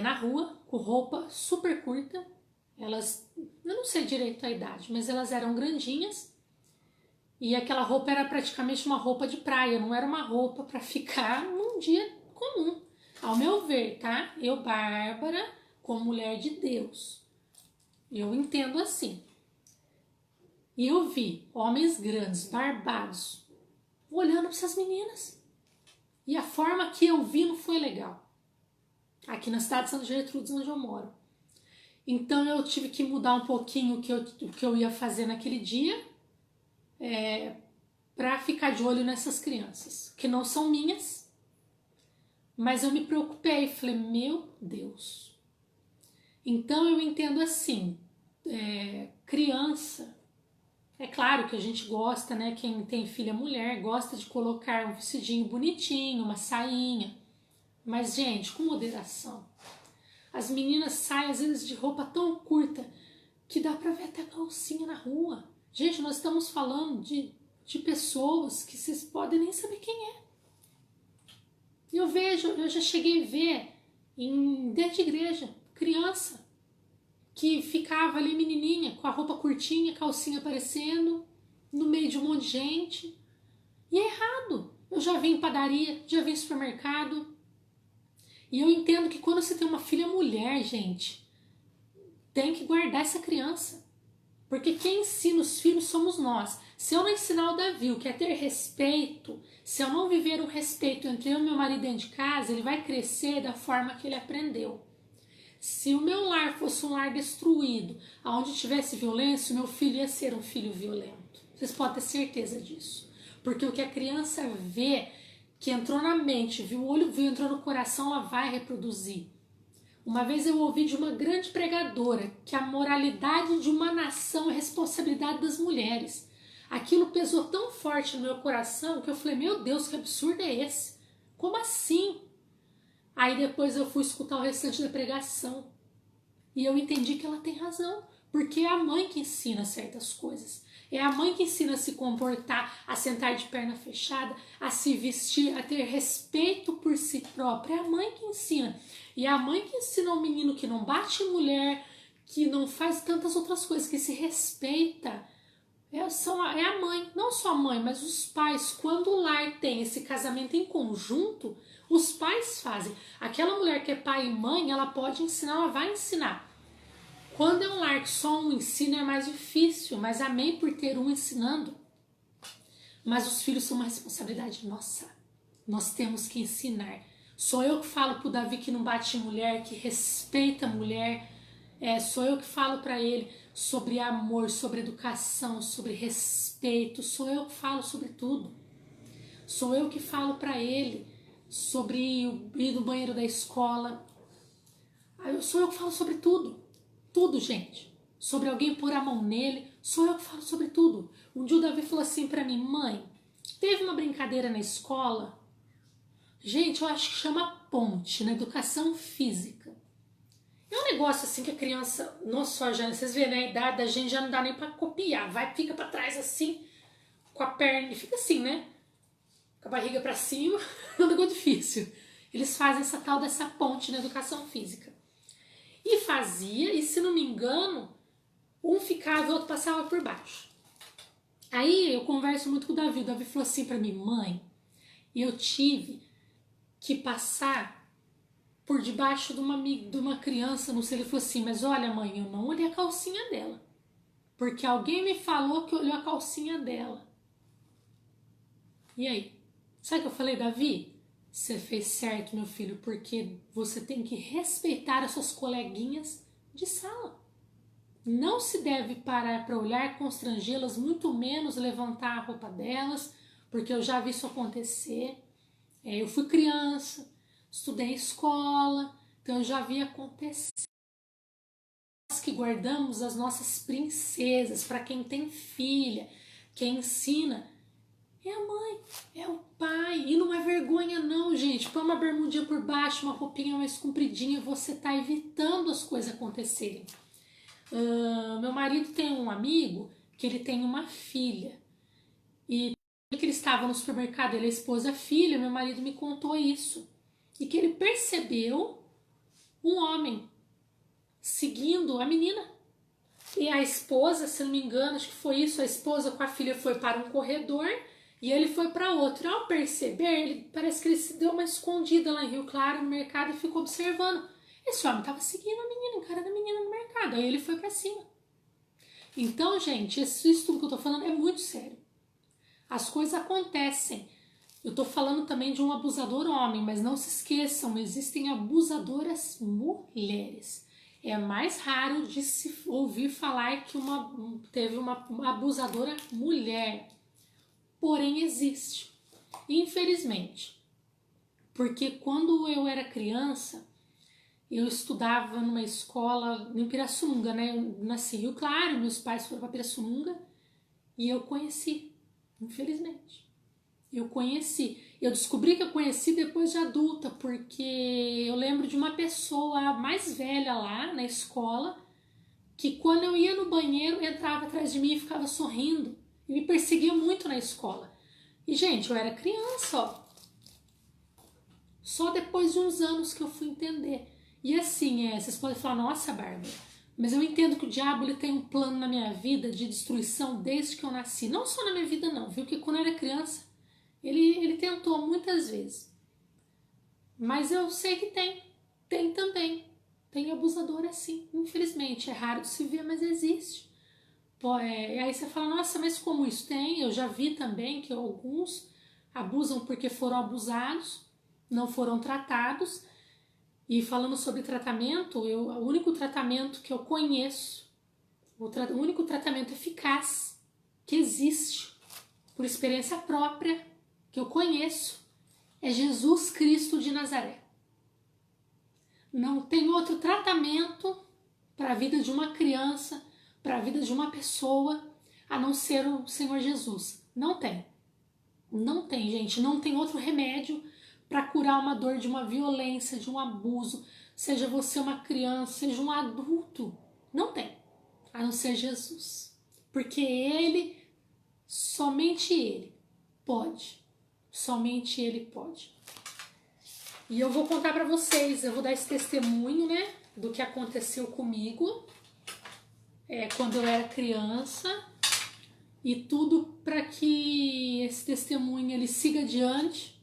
na rua, com roupa super curta. Elas, eu não sei direito a idade, mas elas eram grandinhas. E aquela roupa era praticamente uma roupa de praia, não era uma roupa para ficar num dia comum. Ao meu ver, tá? Eu, Bárbara, como mulher de Deus, eu entendo assim. E eu vi homens grandes, barbados, olhando para essas meninas. E a forma que eu vi não foi legal. Aqui na cidade de Santa Gertrudes, onde eu moro. Então eu tive que mudar um pouquinho o que eu ia fazer naquele dia para ficar de olho nessas crianças, que não são minhas, mas eu me preocupei, falei, meu Deus. Então eu entendo assim, criança, é claro que a gente gosta, né, quem tem filha mulher, gosta de colocar um vestidinho bonitinho, uma sainha, mas gente, com moderação. As meninas saem às vezes de roupa tão curta que dá pra ver até calcinha na rua. Gente, nós estamos falando de pessoas que vocês podem nem saber quem é. Eu já cheguei a ver dentro de igreja, criança que ficava ali menininha, com a roupa curtinha, calcinha aparecendo, no meio de um monte de gente. E é errado. Eu já vi em padaria, já vi em supermercado. E eu entendo que quando você tem uma filha mulher, gente, tem que guardar essa criança. Porque quem ensina os filhos somos nós. Se eu não ensinar o Davi o que é ter respeito, se eu não viver um respeito entre eu e meu marido dentro de casa, ele vai crescer da forma que ele aprendeu. Se o meu lar fosse um lar destruído, onde tivesse violência, o meu filho ia ser um filho violento. Vocês podem ter certeza disso. Porque o que a criança vê, que entrou na mente, viu o olho, viu, entrou no coração, ela vai reproduzir. Uma vez eu ouvi de uma grande pregadora que a moralidade de uma nação é responsabilidade das mulheres. Aquilo pesou tão forte no meu coração que eu falei, meu Deus, que absurdo é esse? Como assim? Aí depois eu fui escutar o restante da pregação e eu entendi que ela tem razão, porque é a mãe que ensina certas coisas. É a mãe que ensina a se comportar, a sentar de perna fechada, a se vestir, a ter respeito por si própria. É a mãe que ensina. E é a mãe que ensina o menino que não bate em mulher, que não faz tantas outras coisas, que se respeita. É a mãe, não só a mãe, mas os pais. Quando o lar tem esse casamento em conjunto, os pais fazem. Aquela mulher que é pai e mãe, ela pode ensinar, ela vai ensinar. Quando é um lar que só um ensina é mais difícil, mas amém por ter um ensinando. Mas os filhos são uma responsabilidade nossa. Nós temos que ensinar. Sou eu que falo pro Davi que não bate em mulher, que respeita a mulher. Sou eu que falo para ele sobre amor, sobre educação, sobre respeito. Sou eu que falo sobre tudo. Sou eu que falo para ele sobre ir no banheiro da escola. Sou eu que falo sobre tudo. Tudo, gente. Sobre alguém pôr a mão nele, sou eu que falo sobre tudo. Um dia o Davi falou assim pra mim, mãe, teve uma brincadeira na escola, gente, eu acho que chama ponte, na educação física. É um negócio assim que a criança, nossa, já, vocês vêem, né, a idade da gente já não dá nem pra copiar, fica pra trás assim, com a perna, e fica assim, né, com a barriga pra cima, é um negócio difícil. Eles fazem essa tal dessa ponte na educação física. E fazia, e se não me engano, um ficava e o outro passava por baixo. Aí eu converso muito com o Davi falou assim pra mim, mãe, eu tive que passar por debaixo de uma criança, não sei, ele falou assim, mas olha mãe, eu não olhei a calcinha dela, porque alguém me falou que olhou a calcinha dela. E aí? Sabe o que eu falei, Davi? Você fez certo, meu filho, porque você tem que respeitar as suas coleguinhas de sala. Não se deve parar para olhar, constrangê-las, muito menos levantar a roupa delas, porque eu já vi isso acontecer. Eu fui criança, estudei escola, então eu já vi acontecer. Nós que guardamos as nossas princesas, para quem tem filha, quem ensina, é a mãe, é o pai. E não é vergonha não, gente. Põe uma bermudinha por baixo, uma roupinha mais compridinha, você tá evitando as coisas acontecerem. Meu marido tem um amigo que ele tem uma filha. E que ele estava no supermercado, ele é esposa, a filha, meu marido me contou isso. E que ele percebeu um homem seguindo a menina. E a esposa, se não me engano, acho que foi isso, a esposa com a filha foi para um corredor e ele foi para outro. Ao perceber, parece que ele se deu uma escondida lá em Rio Claro, no mercado, e ficou observando. Esse homem estava seguindo a menina, encarando a menina no mercado. Aí ele foi para cima. Então, gente, isso tudo que eu tô falando é muito sério. As coisas acontecem. Eu tô falando também de um abusador homem, mas não se esqueçam, existem abusadoras mulheres. É mais raro de se ouvir falar que teve uma abusadora mulher. Porém, existe. Infelizmente. Porque quando eu era criança, eu estudava numa escola em Pirassununga, né? Eu nasci em Rio Claro, meus pais foram para Pirassununga e eu conheci, infelizmente. Eu descobri que eu conheci depois de adulta, porque eu lembro de uma pessoa mais velha lá na escola, que quando eu ia no banheiro, entrava atrás de mim e ficava sorrindo, e me perseguia muito na escola. E, gente, eu era criança, ó. Só depois de uns anos que eu fui entender. E assim, vocês podem falar, nossa, Bárbara, mas eu entendo que o diabo ele tem um plano na minha vida de destruição desde que eu nasci. Não só na minha vida não, viu? Porque quando eu era criança, ele tentou muitas vezes. Mas eu sei que tem também. Tem abusador assim, infelizmente. É raro de se ver, mas existe. Aí você fala, nossa, mas como isso tem? Eu já vi também que alguns abusam porque foram abusados, não foram tratados. E falando sobre tratamento, o único tratamento que eu conheço, o único tratamento eficaz que existe, por experiência própria, que eu conheço, é Jesus Cristo de Nazaré. Não tem outro tratamento para a vida de uma criança, para a vida de uma pessoa, a não ser o Senhor Jesus. Não tem. Não tem, gente. Não tem outro remédio para curar uma dor de uma violência, de um abuso, seja você uma criança, seja um adulto. Não tem, a não ser Jesus. Porque Ele, somente Ele pode. Somente Ele pode. E eu vou contar para vocês, eu vou dar esse testemunho, né, do que aconteceu comigo quando eu era criança, e tudo para que esse testemunho ele siga adiante,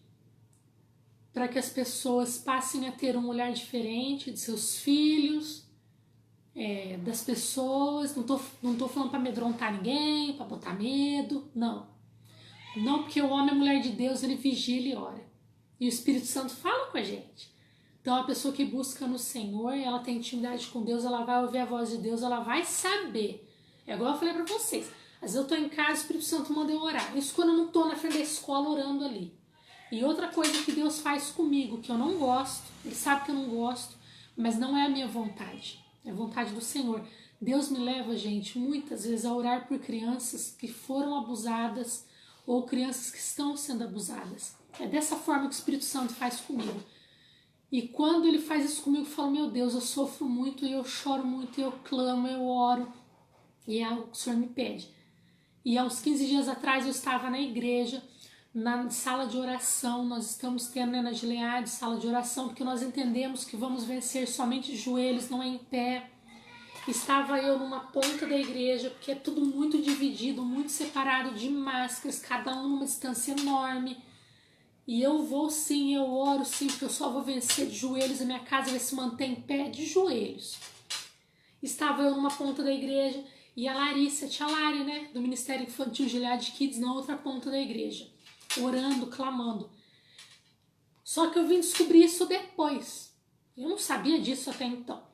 para que as pessoas passem a ter um olhar diferente de seus filhos, das pessoas. Não tô falando para amedrontar ninguém, para botar medo, não. Não, porque o homem é mulher de Deus, ele vigia, ele ora. E o Espírito Santo fala com a gente. Então a pessoa que busca no Senhor, ela tem intimidade com Deus, ela vai ouvir a voz de Deus, ela vai saber. É igual eu falei para vocês. Às vezes eu tô em casa, o Espírito Santo manda eu orar. Isso quando eu não tô na frente da escola orando ali. E outra coisa que Deus faz comigo, que eu não gosto, Ele sabe que eu não gosto, mas não é a minha vontade, é a vontade do Senhor. Deus me leva, gente, muitas vezes a orar por crianças que foram abusadas ou crianças que estão sendo abusadas. É dessa forma que o Espírito Santo faz comigo. E quando Ele faz isso comigo, eu falo, meu Deus, eu sofro muito, e eu choro muito, e eu clamo, eu oro, e é algo que o Senhor me pede. E há uns 15 dias atrás eu estava na igreja, na sala de oração. Nós estamos tendo, né, na Gileade, sala de oração, porque nós entendemos que vamos vencer somente de joelhos, não é em pé. Estava eu numa ponta da igreja, porque é tudo muito dividido, muito separado, de máscaras, cada um numa distância enorme. E eu vou sim, eu oro sim, porque eu só vou vencer de joelhos, a minha casa vai se manter em pé de joelhos. Estava eu numa ponta da igreja e a Larissa, a tia Lari, né, do Ministério Infantil Gileade Kids, na outra ponta da igreja, orando, clamando. Só que eu vim descobrir isso depois. Eu não sabia disso até então.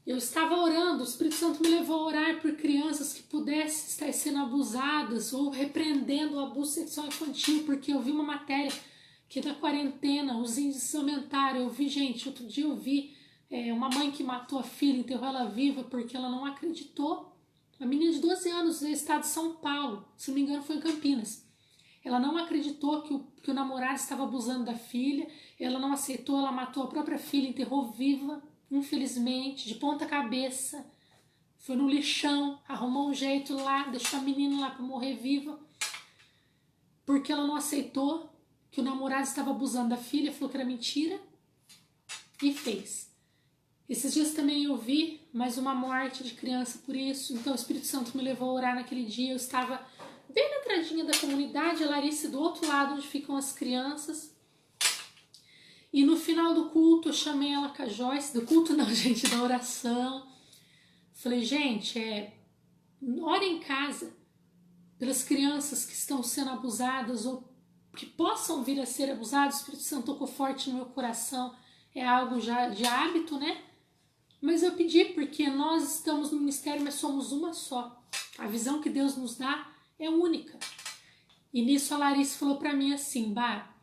Eu estava orando, o Espírito Santo me levou a orar por crianças que pudessem estar sendo abusadas ou repreendendo o abuso sexual infantil, porque eu vi uma matéria que na quarentena os índices aumentaram. Eu vi, gente, outro dia eu vi uma mãe que matou a filha, enterrou ela viva porque ela não acreditou. Uma menina de 12 anos do estado de São Paulo, se não me engano foi em Campinas. Ela não acreditou que o namorado estava abusando da filha, ela não aceitou, ela matou a própria filha, enterrou viva. Infelizmente, de ponta cabeça, foi no lixão, arrumou um jeito lá, deixou a menina lá para morrer viva, porque ela não aceitou que o namorado estava abusando da filha, falou que era mentira e fez. Esses dias também eu vi mais uma morte de criança por isso, então o Espírito Santo me levou a orar naquele dia. Eu estava bem na entradinha da comunidade, a Larissa do outro lado onde ficam as crianças. E no final do culto eu chamei ela com a Joyce, do culto não, gente, da oração. Falei, gente, ore em casa pelas crianças que estão sendo abusadas ou que possam vir a ser abusadas. O Espírito Santo tocou forte no meu coração, é algo já de hábito, né? Mas eu pedi porque nós estamos no ministério, mas somos uma só. A visão que Deus nos dá é única. E nisso a Larissa falou para mim assim, Bá,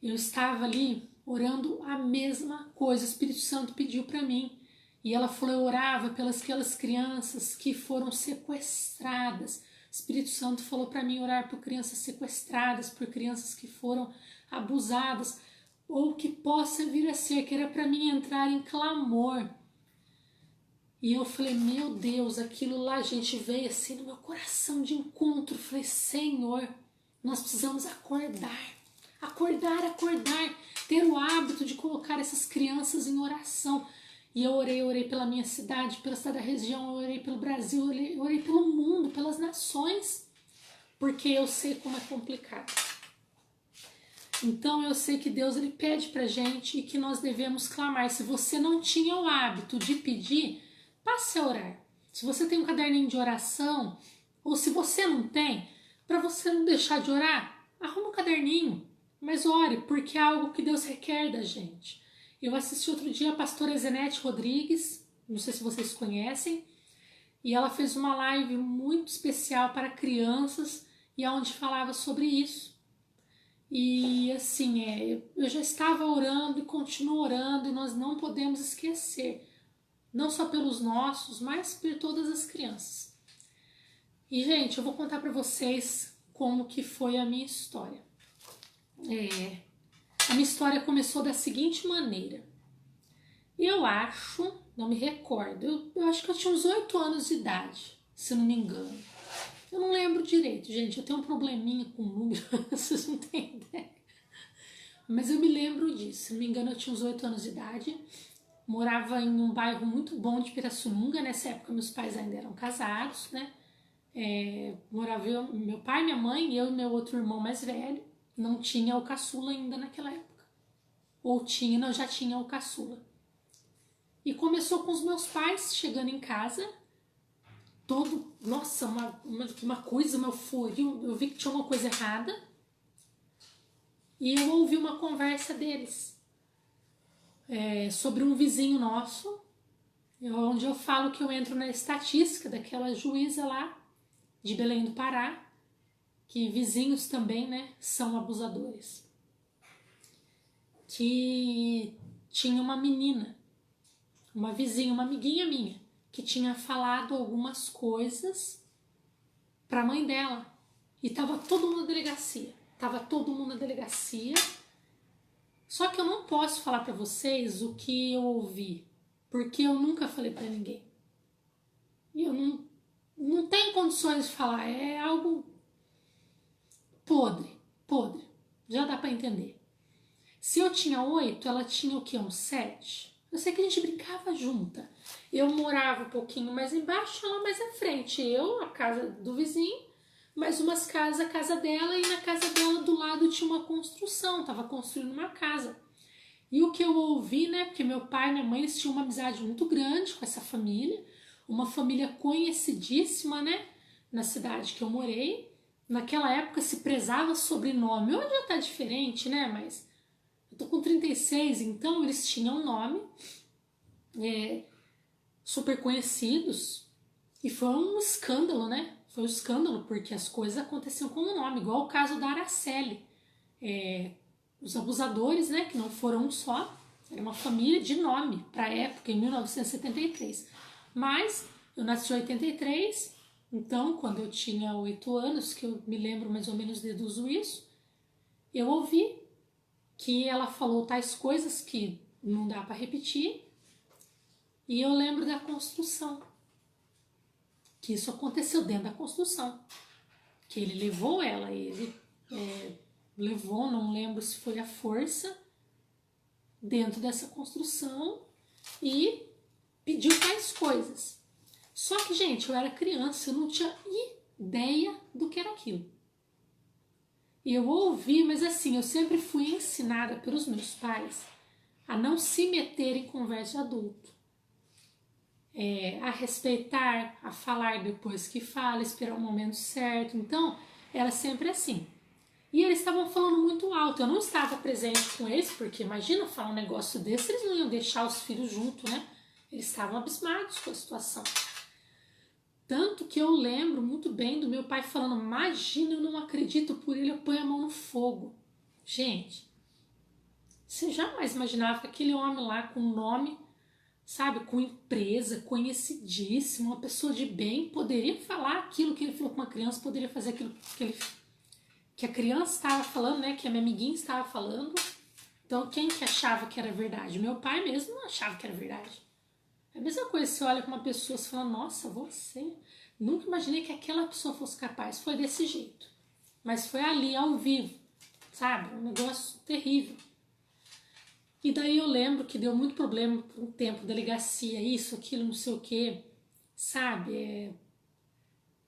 eu estava ali orando a mesma coisa, o Espírito Santo pediu para mim. E ela falou, eu orava pelas aquelas crianças que foram sequestradas. O Espírito Santo falou para mim orar por crianças sequestradas, por crianças que foram abusadas, ou que possa vir a ser, que era para mim entrar em clamor. E eu falei, meu Deus, aquilo lá, gente, veio assim no meu coração de encontro. Eu falei, Senhor, nós precisamos acordar, ter o hábito de colocar essas crianças em oração. E eu orei pela minha cidade, pela cidade da região, eu orei pelo Brasil, eu orei pelo mundo, pelas nações, porque eu sei como é complicado. Então eu sei que Deus ele pede pra gente e que nós devemos clamar. Se você não tinha o hábito de pedir, passe a orar. Se você tem um caderninho de oração, ou se você não tem, para você não deixar de orar, arruma um caderninho, mas ore, porque é algo que Deus requer da gente. Eu assisti outro dia a pastora Zenete Rodrigues, não sei se vocês conhecem, e ela fez uma live muito especial para crianças e onde falava sobre isso. E assim, eu já estava orando e continuo orando, e nós não podemos esquecer, não só pelos nossos, mas por todas as crianças. E, gente, eu vou contar para vocês como que foi a minha história. A minha história começou da seguinte maneira. Eu acho, não me recordo, eu acho que eu tinha uns 8 anos de idade, se não me engano. Eu não lembro direito, gente, eu tenho um probleminha com número, vocês não têm ideia. Mas eu me lembro disso, se não me engano eu tinha uns 8 anos de idade, morava em um bairro muito bom de Pirassununga, nessa época meus pais ainda eram casados, né? Morava meu pai, minha mãe, eu e meu outro irmão mais velho, não tinha o caçula ainda naquela época. Ou tinha, não, já tinha o caçula. E começou com os meus pais chegando em casa, todo, nossa, uma coisa, uma euforia, eu vi que tinha uma coisa errada, e eu ouvi uma conversa deles sobre um vizinho nosso, onde eu falo que eu entro na estatística daquela juíza lá de Belém do Pará, que vizinhos também, né, são abusadores. Que tinha uma menina, uma vizinha, uma amiguinha minha, que tinha falado algumas coisas para a mãe dela. E tava todo mundo na delegacia. Tava todo mundo na delegacia. Só que eu não posso falar para vocês o que eu ouvi, porque eu nunca falei para ninguém. E eu não tenho condições de falar, é algo podre, podre. Já dá para entender. Se eu tinha 8, ela tinha o quê? Uns 7? Eu sei que a gente brincava junta. Eu morava um pouquinho mais embaixo, ela mais à frente. Eu, a casa do vizinho, mais umas casas, a casa dela, e na casa dela do lado tinha uma construção, tava construindo uma casa. E o que eu ouvi, né, porque meu pai e minha mãe, eles tinham uma amizade muito grande com essa família, uma família conhecidíssima, né, na cidade que eu morei. Naquela época se prezava sobrenome, hoje já tá diferente, né, mas eu tô com 36, então eles tinham nome, super conhecidos, e foi um escândalo, né? Foi um escândalo, porque as coisas aconteciam com o nome, igual o caso da Araceli. Os abusadores, né, que não foram um só, era uma família de nome para a época, em 1973. Mas eu nasci em 83, então quando eu tinha 8 anos, que eu me lembro mais ou menos, deduzo isso, eu ouvi que ela falou tais coisas que não dá para repetir, e eu lembro da construção, que isso aconteceu dentro da construção, que ele levou ela, ele levou, não lembro se foi a força, dentro dessa construção e pediu tais coisas. Só que, gente, eu era criança, eu não tinha ideia do que era aquilo. E eu ouvi, mas assim, eu sempre fui ensinada pelos meus pais a não se meter em conversa de adulto. A respeitar, a falar depois que fala, esperar o momento certo. Então, era sempre assim. E eles estavam falando muito alto. Eu não estava presente com eles, porque imagina falar um negócio desse, eles não iam deixar os filhos junto, né? Eles estavam abismados com a situação. Tanto que eu lembro muito bem do meu pai falando, imagina, eu não acredito por ele, eu ponho a mão no fogo. Gente, você jamais imaginava que aquele homem lá com nome, sabe, com empresa, conhecidíssimo, uma pessoa de bem, poderia falar aquilo que ele falou com uma criança, poderia fazer aquilo que a criança estava falando, né, que a minha amiguinha estava falando. Então, quem que achava que era verdade? Meu pai mesmo não achava que era verdade. É a mesma coisa, você olha para uma pessoa e fala, nossa, você... Nunca imaginei que aquela pessoa fosse capaz. Foi desse jeito. Mas foi ali, ao vivo, sabe? Um negócio terrível. E daí eu lembro que deu muito problema por um tempo, delegacia, isso, aquilo, não sei o quê, sabe?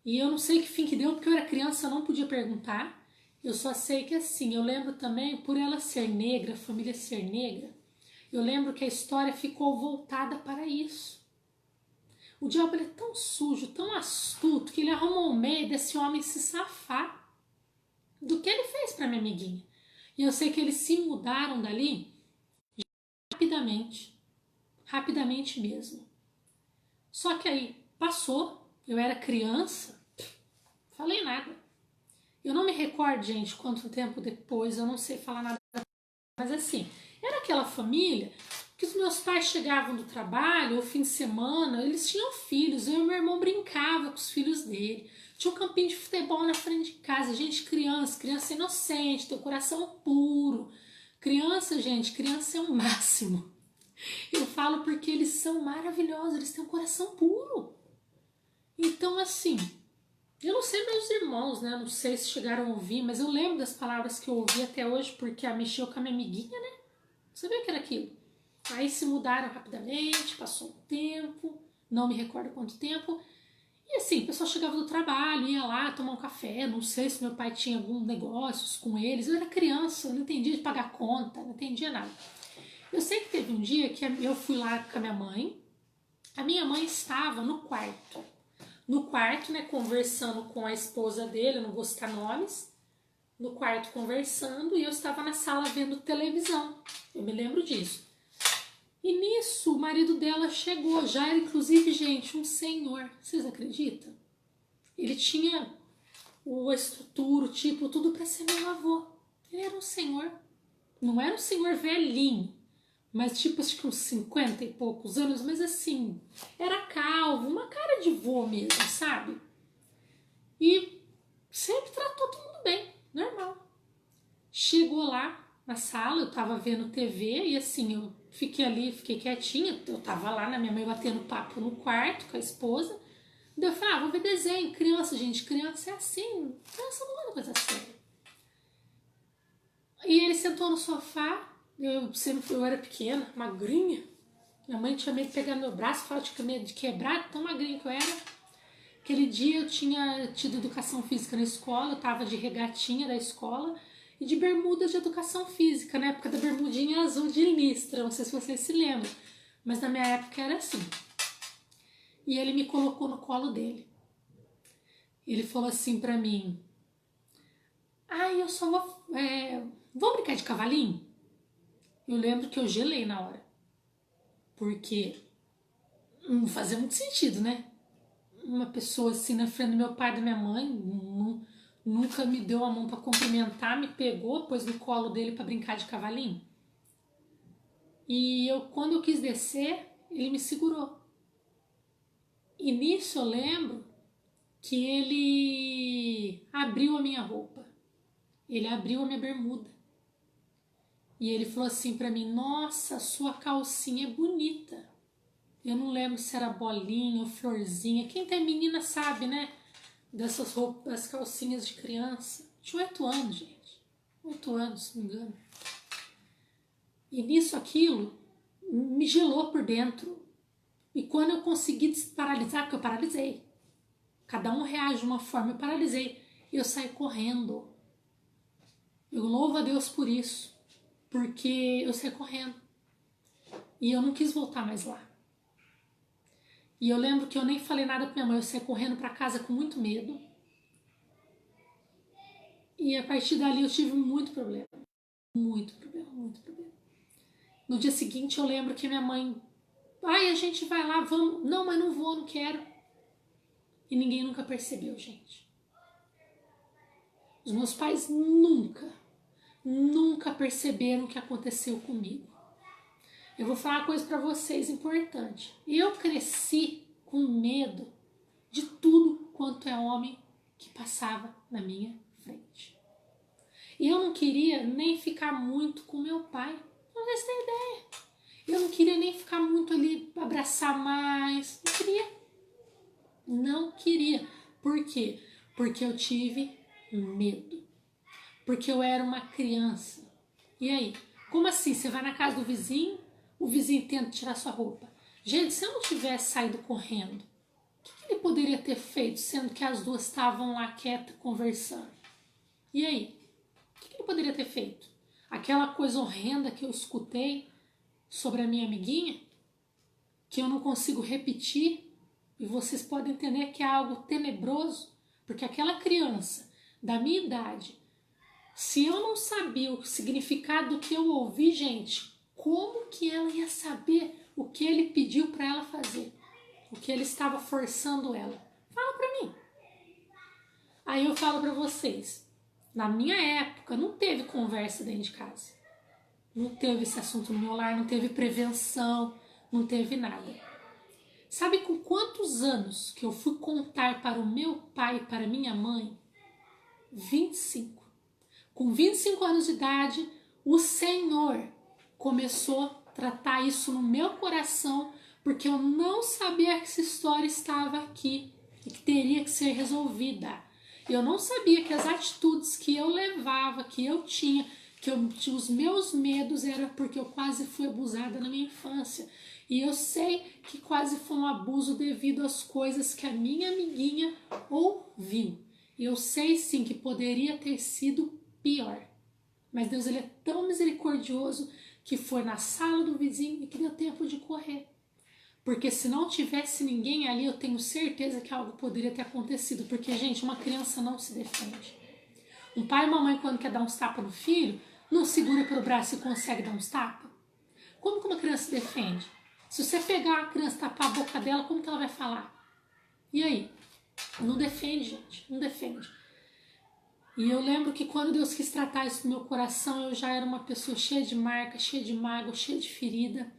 E eu não sei que fim que deu, porque eu era criança, eu não podia perguntar. Eu só sei que assim, eu lembro também, por ela ser negra, a família ser negra, eu lembro que a história ficou voltada para isso. O diabo ele é tão sujo, tão astuto, que ele arrumou um meio desse homem se safar do que ele fez para minha amiguinha. E eu sei que eles se mudaram dali rapidamente, rapidamente mesmo. Só que aí passou, eu era criança, falei nada. Eu não me recordo, gente, quanto tempo depois, eu não sei falar nada, mas assim, era aquela família que os meus pais chegavam do trabalho, ou fim de semana, eles tinham filhos, eu e meu irmão brincava com os filhos dele. Tinha um campinho de futebol na frente de casa, gente, criança inocente, tem o coração puro. Criança, gente, criança é o máximo. Eu falo porque eles são maravilhosos, eles têm um coração puro. Então, assim, eu não sei meus irmãos, né? Não sei se chegaram a ouvir, mas eu lembro das palavras que eu ouvi até hoje, porque mexeu com a minha amiguinha, né? Não sabia o que era aquilo. Aí se mudaram rapidamente, passou um tempo, não me recordo quanto tempo. E assim, o pessoal chegava do trabalho, ia lá tomar um café, não sei se meu pai tinha algum negócios com eles. Eu era criança, eu não entendia de pagar conta, não entendia nada. Eu sei que teve um dia que eu fui lá com a minha mãe. A minha mãe estava no quarto. No quarto, né, conversando com a esposa dele, eu não vou citar nomes. No quarto conversando e eu estava na sala vendo televisão. Eu me lembro disso. E nisso o marido dela chegou, já era inclusive, gente, um senhor. Vocês acreditam? Ele tinha a estrutura, o tipo, tudo para ser meu avô. Ele era um senhor. Não era um senhor velhinho, mas tipo, acho que uns 50 e poucos anos, mas assim, era calvo, uma cara de vô mesmo, sabe? E sempre tratou todo mundo bem, normal. Chegou lá na sala, eu tava vendo TV e assim, eu fiquei ali, fiquei quietinha, eu tava lá na minha mãe batendo papo no quarto com a esposa. Daí eu falei, vou ver desenho, criança, gente, criança é assim, criança não é uma coisa séria. E ele sentou no sofá, eu era pequena, magrinha, minha mãe tinha medo de pegar no meu braço, falava que tinha medo de quebrar, tão magrinha que eu era. Aquele dia eu tinha tido educação física na escola, eu tava de regatinha da escola e de bermuda de educação física, na época da bermudinha azul de listra, não sei se vocês se lembram, mas na minha época era assim. E ele me colocou no colo dele. Ele falou assim pra mim, eu só vou brincar de cavalinho? Eu lembro que eu gelei na hora, porque não fazia muito sentido, né? Uma pessoa assim na frente do meu pai e da minha mãe, nunca me deu a mão para cumprimentar, me pegou, pôs no colo dele para brincar de cavalinho. E quando eu quis descer, ele me segurou. E nisso eu lembro que ele abriu a minha roupa. Ele abriu a minha bermuda. E ele falou assim para mim, nossa, sua calcinha é bonita. Eu não lembro se era bolinha ou florzinha. Quem tem menina sabe, né? Dessas roupas, das calcinhas de criança. Tinha 8 anos, gente. 8 anos, se não me engano. E nisso aquilo me gelou por dentro. E quando eu consegui desparalisar, porque eu paralisei. Cada um reage de uma forma, eu paralisei. E eu saí correndo. Eu louvo a Deus por isso. Porque eu saí correndo. E eu não quis voltar mais lá. E eu lembro que eu nem falei nada pra minha mãe. Eu saí correndo pra casa com muito medo. E a partir dali eu tive muito problema. Muito problema, muito problema. No dia seguinte eu lembro que minha mãe... a gente vai lá, vamos. Não, mas não vou, não quero. E ninguém nunca percebeu, gente. Os meus pais nunca perceberam o que aconteceu comigo. Eu vou falar uma coisa pra vocês importante. Eu cresci com medo de tudo quanto é homem que passava na minha frente. E eu não queria nem ficar muito com meu pai. Vocês têm ideia? Eu não queria nem ficar muito ali, abraçar mais. Não queria. Não queria. Por quê? Porque eu tive medo. Porque eu era uma criança. E aí? Como assim? Você vai na casa do vizinho, o vizinho tenta tirar sua roupa. Gente, se eu não tivesse saído correndo, o que ele poderia ter feito, sendo que as duas estavam lá quietas, conversando? E aí? O que ele poderia ter feito? Aquela coisa horrenda que eu escutei sobre a minha amiguinha, que eu não consigo repetir, e vocês podem entender que é algo tenebroso, porque aquela criança da minha idade, se eu não sabia o significado do que eu ouvi, gente, como que ela ia saber o que ele pediu para ela fazer? O que ele estava forçando ela? Fala para mim. Aí eu falo para vocês, Na minha época, não teve conversa dentro de casa. Não teve esse assunto no meu lar, não teve prevenção, não teve nada. Sabe com quantos anos que eu fui contar para o meu pai e para minha mãe? 25. Com 25 anos de idade, o Senhor começou a tratar isso no meu coração, porque eu não sabia que essa história estava aqui e que teria que ser resolvida. Eu não sabia que as atitudes que eu levava, que eu tinha, os meus medos era porque eu quase fui abusada na minha infância. E eu sei que quase foi um abuso devido às coisas que a minha amiguinha ouviu. E eu sei sim que poderia ter sido pior. Mas Deus, ele é tão misericordioso que foi na sala do vizinho e que deu tempo de correr. Porque se não tivesse ninguém ali, eu tenho certeza que algo poderia ter acontecido. Porque, gente, uma criança não se defende. Um pai e uma mãe, quando quer dar uns tapas no filho, não segura pelo braço e consegue dar uns tapas? Como que uma criança se defende? Se você pegar a criança e tapar a boca dela, como que ela vai falar? E aí? Não defende, gente. Não defende. E eu lembro que quando Deus quis tratar isso no meu coração, eu já era uma pessoa cheia de marca, cheia de mágoa, cheia de ferida.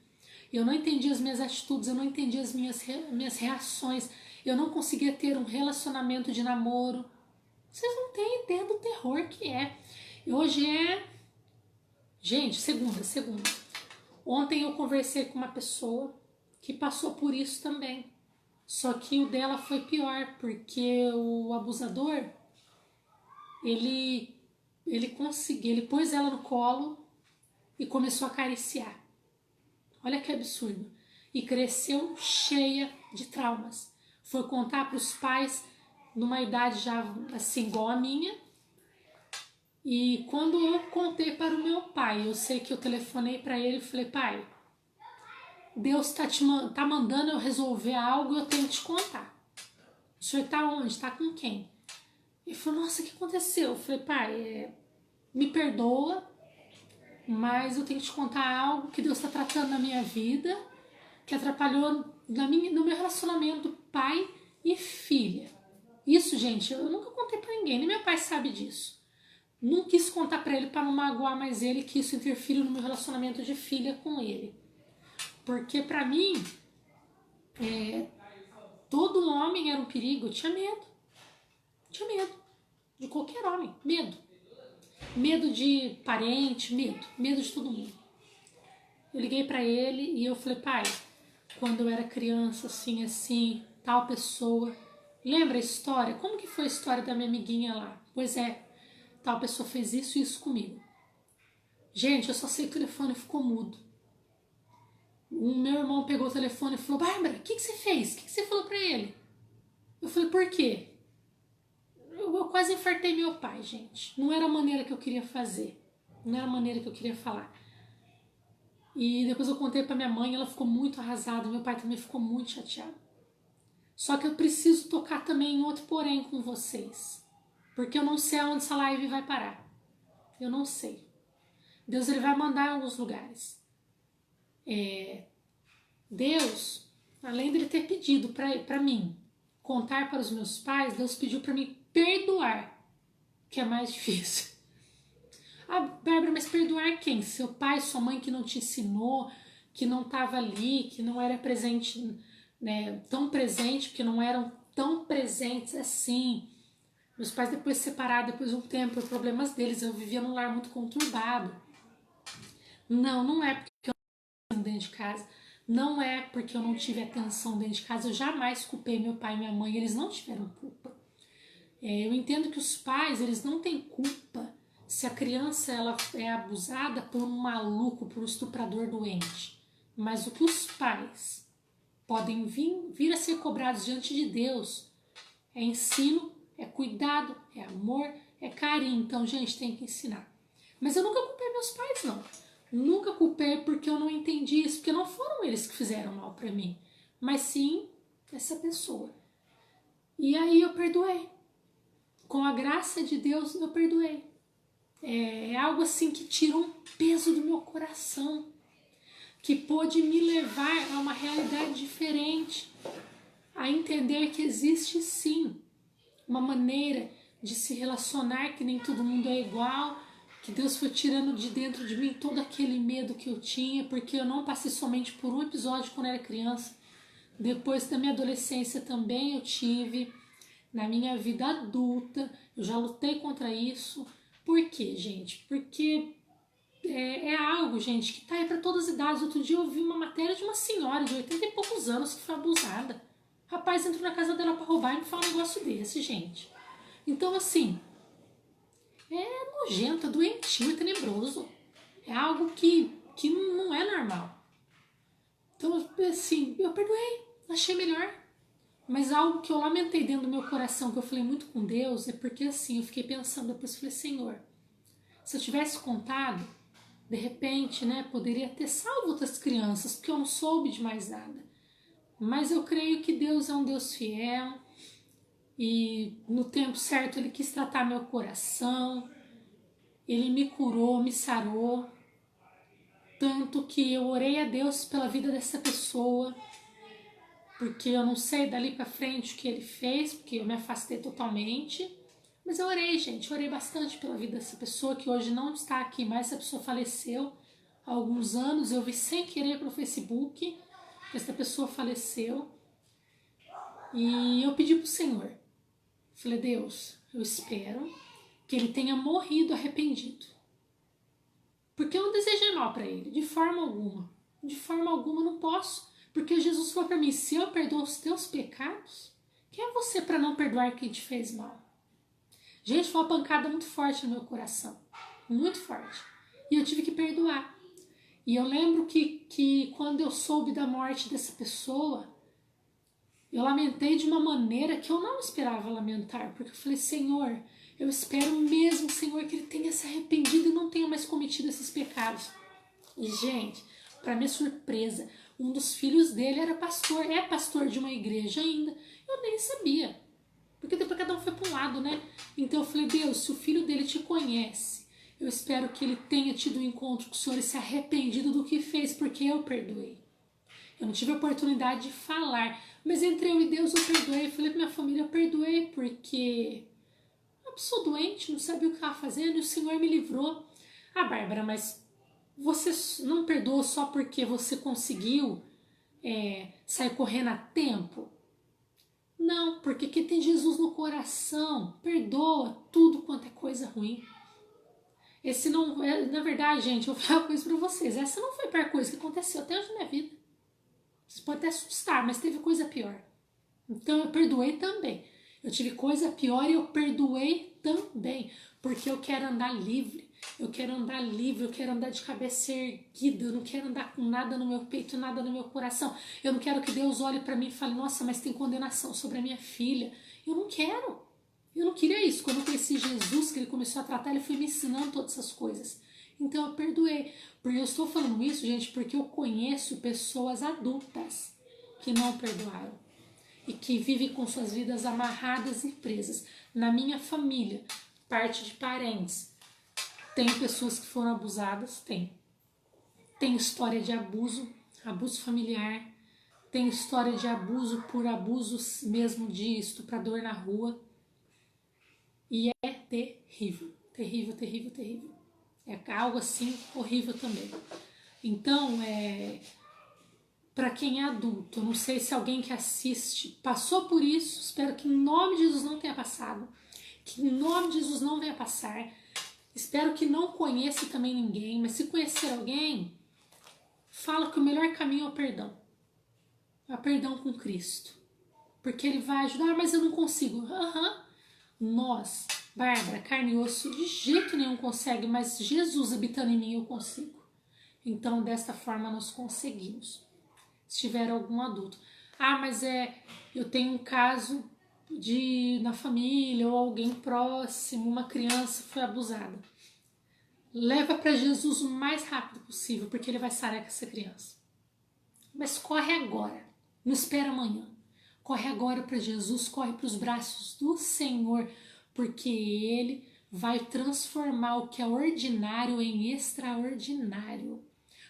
Eu não entendia as minhas atitudes, eu não entendia as minhas reações. Eu não conseguia ter um relacionamento de namoro. Vocês não têm ideia do terror que é. E hoje é... Gente, segunda. Ontem eu conversei com uma pessoa que passou por isso também. Só que o dela foi pior, porque o abusador, ele conseguiu, ele pôs ela no colo e começou a acariciar. Olha que absurdo. E cresceu cheia de traumas. Foi contar para os pais numa idade já assim igual a minha. E quando eu contei para o meu pai, eu sei que eu telefonei para ele e falei: pai, Deus tá mandando eu resolver algo e eu tenho que te contar. O senhor tá onde? Tá com quem? Ele falou: nossa, o que aconteceu? Eu falei: pai, me perdoa, mas eu tenho que te contar algo que Deus está tratando na minha vida, que atrapalhou no meu relacionamento pai e filha. Isso, gente, eu nunca contei pra ninguém, nem meu pai sabe disso. Não quis contar pra ele para não magoar mais ele, que isso interfere no meu relacionamento de filha com ele. Porque pra mim, todo homem era um perigo, eu tinha medo. Tinha medo de qualquer homem, medo. Medo de parente, medo de todo mundo. Eu liguei pra ele e eu falei: pai, quando eu era criança, assim, tal pessoa, lembra a história? Como que foi a história da minha amiguinha lá? Pois é, tal pessoa fez isso e isso comigo. Gente, eu só sei que o telefone ficou mudo. O meu irmão pegou o telefone e falou: Bárbara, o que você fez? O que você falou pra ele? Eu falei: por quê? Eu quase infartei meu pai, gente. Não era a maneira que eu queria fazer. Não era a maneira que eu queria falar. E depois eu contei pra minha mãe, ela ficou muito arrasada. Meu pai também ficou muito chateado. Só que eu preciso tocar também em outro porém com vocês. Porque eu não sei aonde essa live vai parar. Eu não sei. Deus, ele vai mandar em alguns lugares. Deus, além dele ter pedido pra mim contar para os meus pais, Deus pediu pra mim perdoar, que é mais difícil. Ah, Bárbara, mas perdoar quem? Seu pai, sua mãe que não te ensinou, que não estava ali, que não era presente, né, tão presente, porque não eram tão presentes assim. Meus pais depois se separaram, depois de um tempo, por problemas deles, eu vivia num lar muito conturbado. Não é porque eu não tive dentro de casa, não é porque eu não tive atenção dentro de casa, eu jamais culpei meu pai e minha mãe, eles não tiveram culpa. Eu entendo que os pais, eles não têm culpa se a criança ela é abusada por um maluco, por um estuprador doente. Mas o que os pais podem vir a ser cobrados diante de Deus é ensino, é cuidado, é amor, é carinho. Então, gente, tem que ensinar. Mas eu nunca culpei meus pais, não. Nunca culpei porque eu não entendi isso, porque não foram eles que fizeram mal pra mim, mas sim essa pessoa. E aí eu perdoei. Com a graça de Deus, eu perdoei. É algo assim que tira um peso do meu coração, que pôde me levar a uma realidade diferente, a entender que existe sim uma maneira de se relacionar, que nem todo mundo é igual, que Deus foi tirando de dentro de mim todo aquele medo que eu tinha, porque eu não passei somente por um episódio quando era criança. Depois da minha adolescência também eu tive, na minha vida adulta, eu já lutei contra isso. Por quê, gente? Porque é algo, gente, que tá aí para todas as idades. Outro dia eu vi uma matéria de uma senhora de 80 e poucos anos que foi abusada. O rapaz entrou na casa dela para roubar e me fala um negócio desse, gente. Então, assim, é nojento, é doentio, é tenebroso. É algo que não é normal. Então, assim, eu perdoei, achei melhor. Mas algo que eu lamentei dentro do meu coração, que eu falei muito com Deus, é porque assim, eu fiquei pensando, depois eu falei, Senhor, se eu tivesse contado, de repente, né, poderia ter salvo outras crianças, porque eu não soube de mais nada. Mas eu creio que Deus é um Deus fiel, e no tempo certo Ele quis tratar meu coração, Ele me curou, me sarou, tanto que eu orei a Deus pela vida dessa pessoa, porque eu não sei dali pra frente o que ele fez, porque eu me afastei totalmente. Mas eu orei, gente, eu orei bastante pela vida dessa pessoa, que hoje não está aqui mais, essa pessoa faleceu há alguns anos, eu vi sem querer pelo Facebook, que essa pessoa faleceu, e eu pedi pro Senhor, falei, Deus, eu espero que ele tenha morrido arrependido, porque eu não desejei mal para ele, de forma alguma eu não posso, porque Jesus falou para mim, se eu perdoo os teus pecados, quem é você para não perdoar quem te fez mal? Gente, foi uma pancada muito forte no meu coração, muito forte, e eu tive que perdoar. E eu lembro que quando eu soube da morte dessa pessoa, eu lamentei de uma maneira que eu não esperava lamentar, porque eu falei, Senhor, eu espero mesmo, Senhor, que ele tenha se arrependido e não tenha mais cometido esses pecados. E, gente, para minha surpresa, um dos filhos dele era pastor, é pastor de uma igreja ainda. Eu nem sabia, porque depois cada um foi para um lado, né? Então eu falei, Deus, se o filho dele te conhece, eu espero que ele tenha tido um encontro com o Senhor e se arrependido do que fez, porque eu perdoei. Eu não tive a oportunidade de falar, mas entre eu e Deus eu perdoei. Eu falei pra minha família, eu perdoei porque uma pessoa doente, não sabia o que estava fazendo e o Senhor me livrou. Ah, Bárbara, mas você não perdoou só porque você conseguiu sair correndo a tempo? Não, porque quem tem Jesus no coração perdoa tudo quanto é coisa ruim. Esse não, na verdade, gente, eu vou falar uma coisa pra vocês. Essa não foi a pior coisa que aconteceu até hoje na minha vida. Você pode até assustar, mas teve coisa pior. Então eu perdoei também. Eu tive coisa pior e eu perdoei também. Porque eu quero andar livre. Eu quero andar livre, eu quero andar de cabeça erguida. Eu não quero andar com nada no meu peito, nada no meu coração. Eu não quero que Deus olhe para mim e fale, nossa, mas tem condenação sobre a minha filha. Eu não quero. Eu não queria isso. Quando eu conheci Jesus, que ele começou a tratar, ele foi me ensinando todas essas coisas. Então eu perdoei. Porque eu estou falando isso, gente, porque eu conheço pessoas adultas que não perdoaram e que vivem com suas vidas amarradas e presas. Na minha família, parte de parentes, tem pessoas que foram abusadas, tem história de abuso, abuso familiar, tem história de abuso por abusos mesmo de estuprador na rua, e é terrível, terrível, terrível, terrível. É algo assim horrível também. Então, para quem é adulto, eu não sei se alguém que assiste passou por isso, espero que em nome de Jesus não tenha passado, que em nome de Jesus não venha passar, espero que não conheça também ninguém, mas se conhecer alguém, fala que o melhor caminho é o perdão com Cristo, porque ele vai ajudar, mas eu não consigo. Nós, Bárbara, carne e osso, de jeito nenhum consegue, mas Jesus habitando em mim eu consigo. Então, desta forma, nós conseguimos. Se tiver algum adulto. Ah, mas eu tenho um caso na família ou alguém próximo, uma criança foi abusada. Leva para Jesus o mais rápido possível, porque ele vai sarar com essa criança. Mas corre agora, não espera amanhã. Corre agora para Jesus, corre para os braços do Senhor, porque Ele vai transformar o que é ordinário em extraordinário.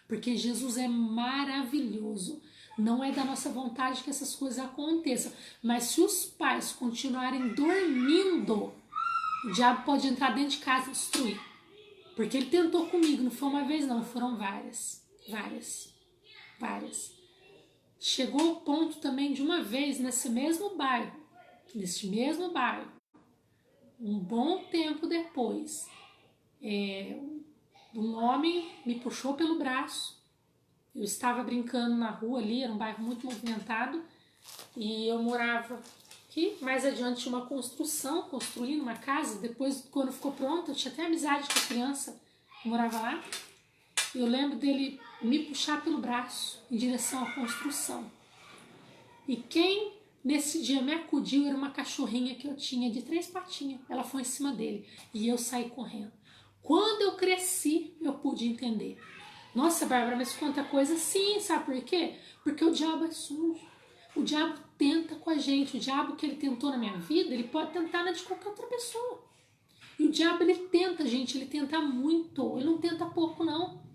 Porque Jesus é maravilhoso. Não é da nossa vontade que essas coisas aconteçam. Mas se os pais continuarem dormindo, O diabo pode entrar dentro de casa e destruir. Porque ele tentou comigo, não foi uma vez não, foram várias. Chegou ao ponto também de uma vez, neste mesmo bairro, um bom tempo depois, um homem me puxou pelo braço. Eu estava brincando na rua ali, era um bairro muito movimentado, e eu morava aqui, mais adiante tinha uma construção, construindo uma casa. Depois, quando ficou pronta, eu tinha até amizade com a criança que morava lá. Eu lembro dele me puxar pelo braço em direção à construção. E quem nesse dia me acudiu era uma cachorrinha que eu tinha de 3 patinhas. Ela foi em cima dele e eu saí correndo. Quando eu cresci, eu pude entender. Nossa, Bárbara, mas quanta coisa. Sim, sabe por quê? Porque o diabo é sujo. O diabo tenta com a gente. O diabo que ele tentou na minha vida, ele pode tentar na de qualquer outra pessoa. E o diabo, ele tenta, gente, ele tenta muito. Ele não tenta pouco, não.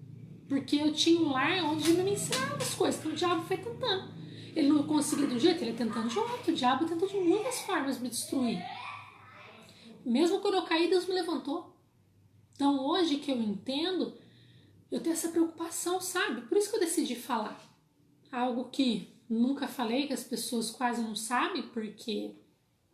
Porque eu tinha um lar onde ele me ensinava as coisas. Então o diabo foi tentando. Ele não conseguia de um jeito, ele ia tentando de outro. O diabo tenta de muitas formas me destruir. Mesmo quando eu caí, Deus me levantou. Então hoje que eu entendo, eu tenho essa preocupação, sabe? Por isso que eu decidi falar. Algo que nunca falei, que as pessoas quase não sabem, porque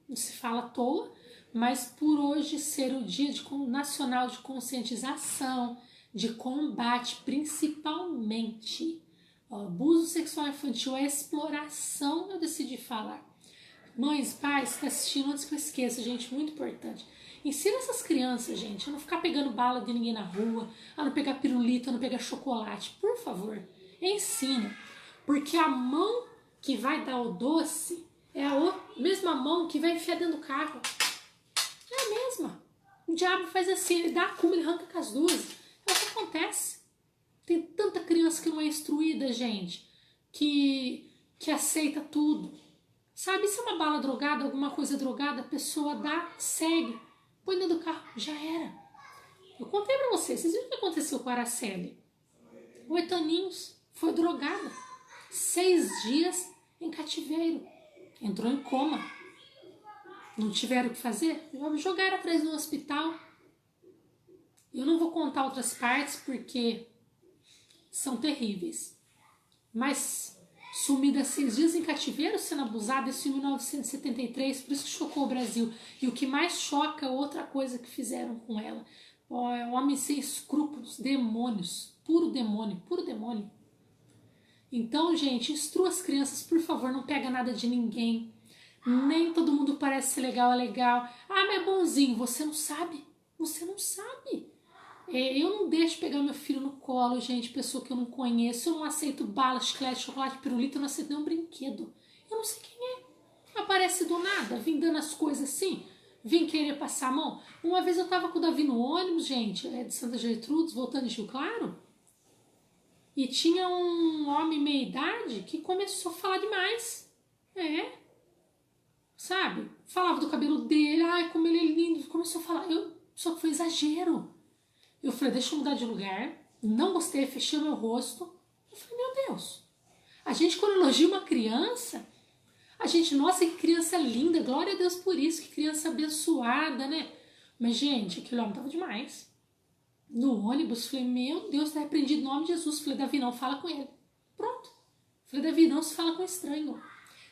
não se fala à toa. Mas por hoje ser o Dia Nacional de Conscientização, de combate, principalmente ao abuso sexual infantil, a exploração, eu decidi falar. Mães, pais, que estão assistindo, antes que eu esqueça, gente, muito importante. Ensina essas crianças, gente, a não ficar pegando bala de ninguém na rua, a não pegar pirulito, a não pegar chocolate, por favor. Ensina, porque a mão que vai dar o doce é a mesma mão que vai enfiar dentro do carro. É a mesma. O diabo faz assim, ele dá a cuma, ele arranca com as duas. É o que acontece. Tem tanta criança que não é instruída, gente, que aceita tudo. Sabe, se é uma bala drogada, alguma coisa drogada, a pessoa dá, segue, põe dentro do carro, já era. Eu contei pra vocês viram o que aconteceu com a Araceli? 8 aninhos, foi drogada, 6 dias em cativeiro, entrou em coma. Não tiveram o que fazer? Jogaram atrás no hospital. Eu não vou contar outras partes porque são terríveis. Mas sumida 6 dias em cativeiro, sendo abusada, isso em 1973, por isso que chocou o Brasil. E o que mais choca é outra coisa que fizeram com ela. É um homem sem escrúpulos, demônios, puro demônio, puro demônio. Então, gente, instrua as crianças, por favor, não pega nada de ninguém. Nem todo mundo parece ser legal, é legal. Ah, mas é bonzinho. Você não sabe. Você não sabe. Eu não deixo pegar meu filho no colo, gente, pessoa que eu não conheço. Eu não aceito bala, chiclete, chocolate, pirulito. Eu não aceito nenhum brinquedo. Eu não sei quem é. Aparece do nada, vim dando as coisas assim. Vim querer passar a mão. Uma vez eu tava com o Davi no ônibus, gente, de Santa Gertrudes, voltando de Rio Claro. E tinha um homem meia-idade que começou a falar demais. Sabe? Falava do cabelo dele, ai, como ele é lindo. Começou a falar, só que foi exagero. Eu falei, deixa eu mudar de lugar. Não gostei, fechei o meu rosto. Eu falei, meu Deus. A gente, quando elogia uma criança, a gente, nossa, que criança linda, glória a Deus por isso, que criança abençoada, né? Mas, gente, aquele homem tava demais. No ônibus, falei, meu Deus, tá repreendido em nome de Jesus. Falei, Davi, não fala com ele. Pronto. Falei, Davi, não se fala com estranho.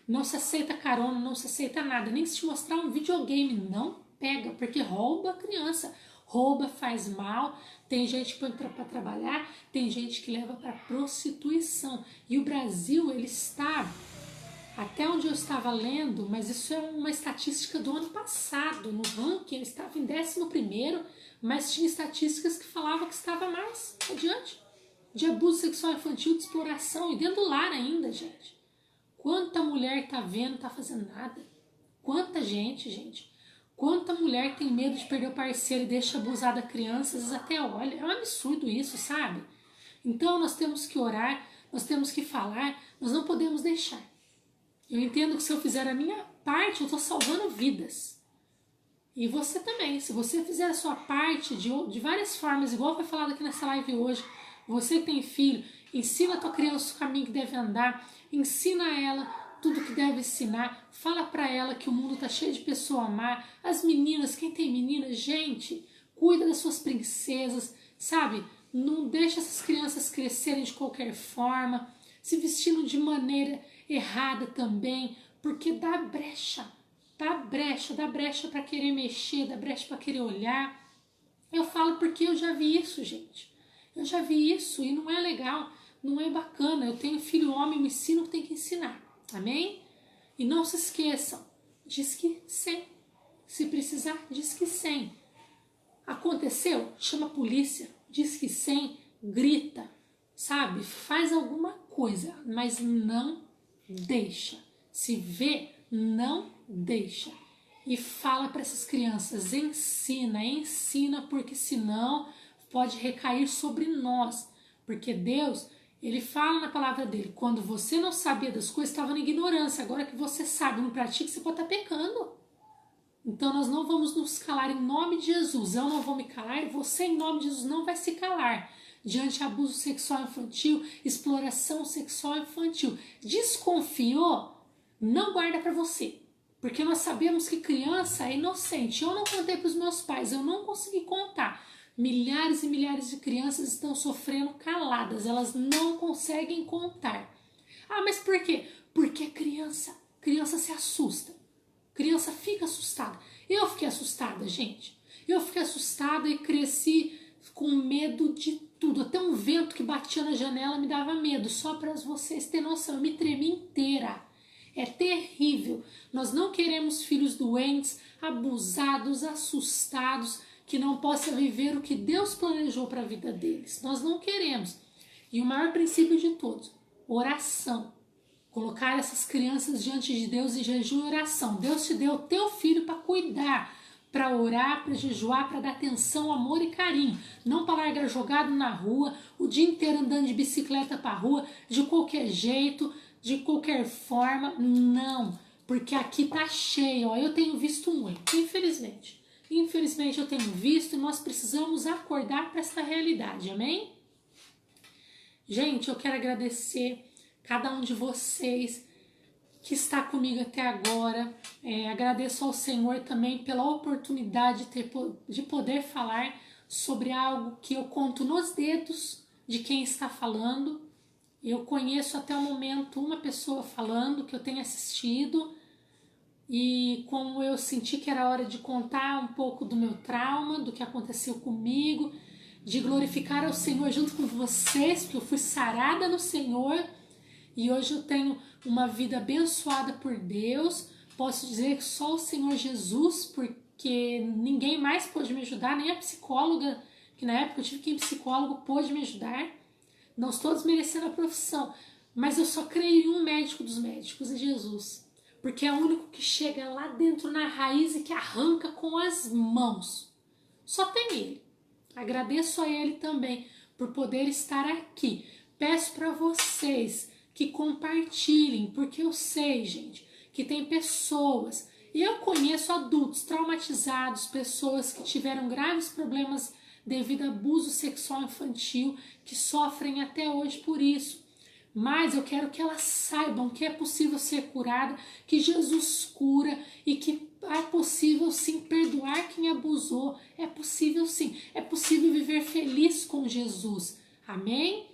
Não se aceita carona, não se aceita nada. Nem se te mostrar um videogame, não pega, porque rouba a criança. Rouba, faz mal. Tem gente que põe para trabalhar, tem gente que leva para prostituição. E o Brasil, ele está, até onde eu estava lendo, mas isso é uma estatística do ano passado. No ranking, ele estava em 11º, mas tinha estatísticas que falavam que estava mais adiante. De abuso sexual infantil, de exploração, e dentro do lar ainda, gente. Quanta mulher tá vendo, tá fazendo nada? Quanta gente. Quanta mulher tem medo de perder o parceiro e deixa abusar da criança, às vezes até olha. É um absurdo isso, sabe? Então nós temos que orar, nós temos que falar, nós não podemos deixar. Eu entendo que se eu fizer a minha parte, eu estou salvando vidas. E você também, se você fizer a sua parte de várias formas, igual foi falado aqui nessa live hoje, você que tem filho, ensina a tua criança o caminho que deve andar, ensina ela tudo que deve ensinar, fala para ela que o mundo tá cheio de pessoa má, as meninas, quem tem menina, gente, cuida das suas princesas, sabe? Não deixa essas crianças crescerem de qualquer forma, se vestindo de maneira errada também, porque dá brecha para querer mexer, dá brecha para querer olhar. Eu falo porque eu já vi isso, gente. Eu já vi isso e não é legal, não é bacana. Eu tenho filho homem, me ensino o que tem que ensinar. Amém? E não se esqueçam, diz que 100. Se precisar, diz que 100. Aconteceu? Chama a polícia, diz que 100, grita, sabe? Faz alguma coisa, mas não deixa. Se vê, não deixa. E fala para essas crianças, ensina, porque senão pode recair sobre nós. Porque Deus, ele fala na palavra dele, quando você não sabia das coisas, estava na ignorância. Agora que você sabe, não pratica, você pode estar pecando. Então nós não vamos nos calar em nome de Jesus. Eu não vou me calar e você em nome de Jesus não vai se calar. Diante de abuso sexual infantil, exploração sexual infantil. Desconfiou? Não guarda para você. Porque nós sabemos que criança é inocente. Eu não contei para os meus pais, eu não consegui contar. Milhares e milhares de crianças estão sofrendo caladas, elas não conseguem contar. Ah, mas por quê? Porque criança se assusta. Criança fica assustada. Eu fiquei assustada, gente. Eu fiquei assustada e cresci com medo de tudo. Até um vento que batia na janela me dava medo. Só para vocês terem noção, eu me tremi inteira. É terrível. Nós não queremos filhos doentes, abusados, assustados, que não possam viver o que Deus planejou para a vida deles. Nós não queremos. E o maior princípio de todos, oração. Colocar essas crianças diante de Deus em jejum e oração. Deus te deu o teu filho para cuidar, para orar, para jejuar, para dar atenção, amor e carinho. Não para largar jogado na rua, o dia inteiro andando de bicicleta para a rua, de qualquer jeito, de qualquer forma. Não, porque aqui tá cheio. Ó, eu tenho visto muito, infelizmente. Infelizmente eu tenho visto e nós precisamos acordar para essa realidade, amém? Gente, eu quero agradecer cada um de vocês que está comigo até agora. Agradeço ao Senhor também pela oportunidade de poder falar sobre algo que eu conto nos dedos de quem está falando. Eu conheço até o momento uma pessoa falando que eu tenho assistido, e como eu senti que era hora de contar um pouco do meu trauma, do que aconteceu comigo, de glorificar ao Senhor junto com vocês, porque eu fui sarada no Senhor e hoje eu tenho uma vida abençoada por Deus. Posso dizer que só o Senhor Jesus, porque ninguém mais pôde me ajudar, nem a psicóloga, que na época eu tive que ir em psicólogo, pôde me ajudar. Nós todos merecendo a profissão, mas eu só creio em um médico dos médicos, é Jesus, porque é o único que chega lá dentro na raiz e que arranca com as mãos. Só tem Ele. Agradeço a Ele também por poder estar aqui. Peço para vocês que compartilhem, porque eu sei, gente, que tem pessoas, e eu conheço adultos traumatizados, pessoas que tiveram graves problemas devido a abuso sexual infantil, que sofrem até hoje por isso. Mas eu quero que elas saibam que é possível ser curada, que Jesus cura e que é possível sim perdoar quem abusou. É possível sim, é possível viver feliz com Jesus. Amém?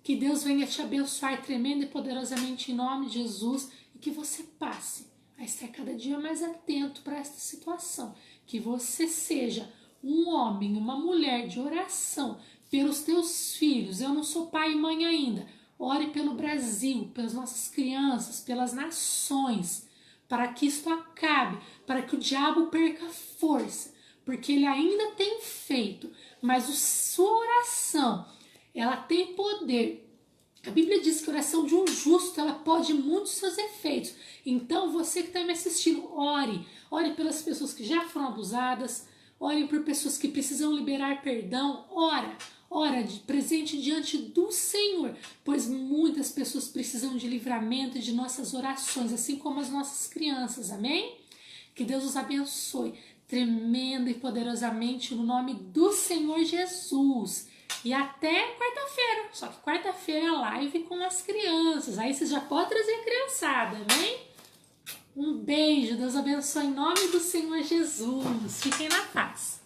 Que Deus venha te abençoar tremenda e poderosamente em nome de Jesus e que você passe a estar cada dia mais atento para esta situação. Que você seja um homem, uma mulher de oração pelos teus filhos. Eu não sou pai e mãe ainda. Ore pelo Brasil, pelas nossas crianças, pelas nações, para que isto acabe, para que o diabo perca força, porque ele ainda tem feito, mas a sua oração, ela tem poder. A Bíblia diz que a oração de um justo, ela pode muitos seus efeitos. Então, você que está me assistindo, ore pelas pessoas que já foram abusadas, ore por pessoas que precisam liberar perdão, ora de presente diante do Senhor, pois muitas pessoas precisam de livramento e de nossas orações, assim como as nossas crianças, amém? Que Deus os abençoe tremenda e poderosamente no nome do Senhor Jesus. E até quarta-feira. Só que quarta-feira é live com as crianças. Aí vocês já podem trazer a criançada, amém? Um beijo, Deus abençoe em nome do Senhor Jesus. Fiquem na paz.